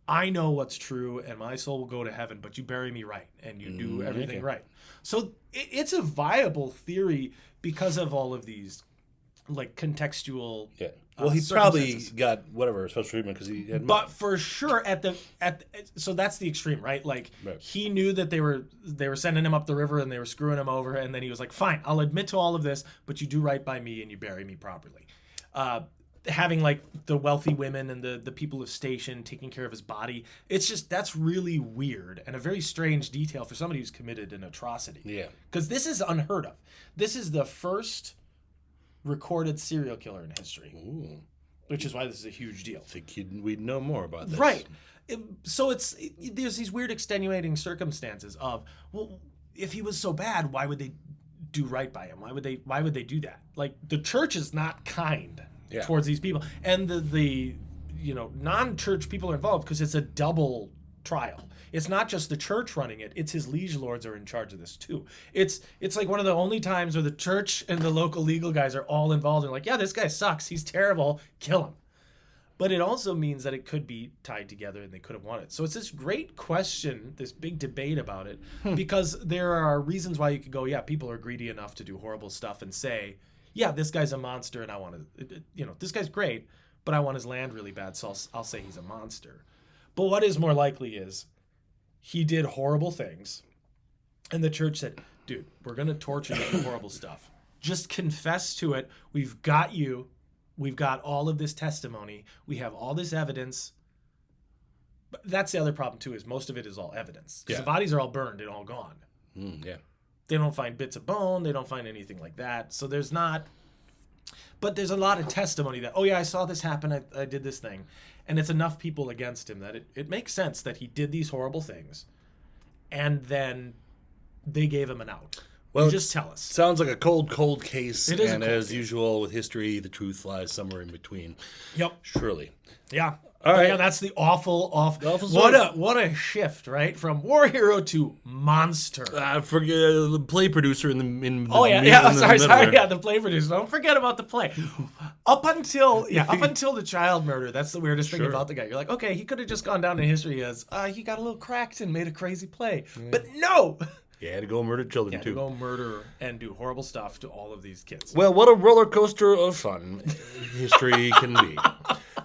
I know what's true, and my soul will go to heaven, but you bury me right, and you do everything right. So it's a viable theory because of all of these, like, contextual. Yeah. Well, he probably got whatever special treatment because he had. But for sure, so that's the extreme, right? Like, he knew that they were sending him up the river and they were screwing him over, and then he was like, "Fine, I'll admit to all of this, but you do right by me and you bury me properly." Having like the wealthy women and the people of station taking care of his body, it's just, that's really weird and a very strange detail for somebody who's committed an atrocity. Yeah. Because this is unheard of. This is the first recorded serial killer in history. Ooh. Which is why this is a huge deal. I think we'd know more about this. Right. So there's these weird extenuating circumstances of, well, if he was so bad, why would they do right by him? Why would they do that? Like, the church is not kind towards these people, and the non-church people are involved because it's a double trial. It's not just the church running it; it's his liege lords are in charge of this too. It's like one of the only times where the church and the local legal guys are all involved and like, yeah, this guy sucks, he's terrible, kill him. But it also means that it could be tied together and they could have won it. So it's this great question, this big debate about it, because there are reasons why you could go, yeah, people are greedy enough to do horrible stuff and say, yeah, this guy's a monster and I want to, this guy's great, but I want his land really bad, so I'll say he's a monster. But what is more likely is he did horrible things and the church said, dude, we're going to torture you for horrible stuff. Just confess to it. We've got you. We've got all of this testimony. We have all this evidence. But that's the other problem too, is most of it is all evidence. Because the bodies are all burned and all gone. Yeah. They don't find bits of bone. They don't find anything like that. So there's not... But there's a lot of testimony that, oh yeah, I saw this happen. I did this thing. And it's enough people against him that it makes sense that he did these horrible things. And then they gave him an out. Well, you just tell us. Sounds like a cold case. It is and as usual with history, the truth lies somewhere in between. Yep. Surely. Yeah. All right. Yeah, that's the awful what a shift, right? From war hero to monster. Forget the play producer in the sorry. Yeah, the play producer. Don't forget about the play. Up until the child murder, that's the weirdest thing about the guy. You're like, okay, he could have just gone down in history as he got a little cracked and made a crazy play, but no. Yeah, had to go murder children too. To go murder and do horrible stuff to all of these kids. Well, what a roller coaster of fun history can be.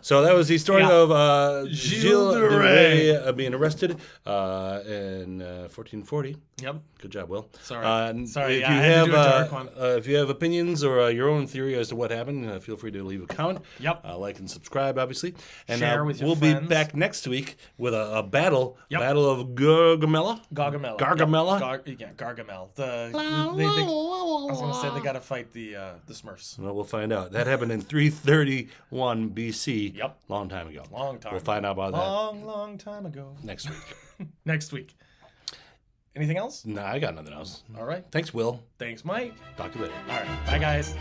So that was the story of Gilles De Rais being arrested in 1440. Yep. Good job, Will. Sorry. If you have opinions or your own theory as to what happened, feel free to leave a comment. Yep. Like and subscribe, obviously. And share with your we'll friends. Be back next week with a battle. Yep. Battle of Gargamel. Gargamel. Yep. Gargamel. I was going to say they got to fight the Smurfs. Well, we'll find out. That happened in 331 BC. Yep. Long time ago. Long time. We'll find out about that. Long time ago. Next week. Next week. Anything else? No, I got nothing else. All right. Thanks, Will. Thanks, Mike. Talk to you later. All right. Bye, guys.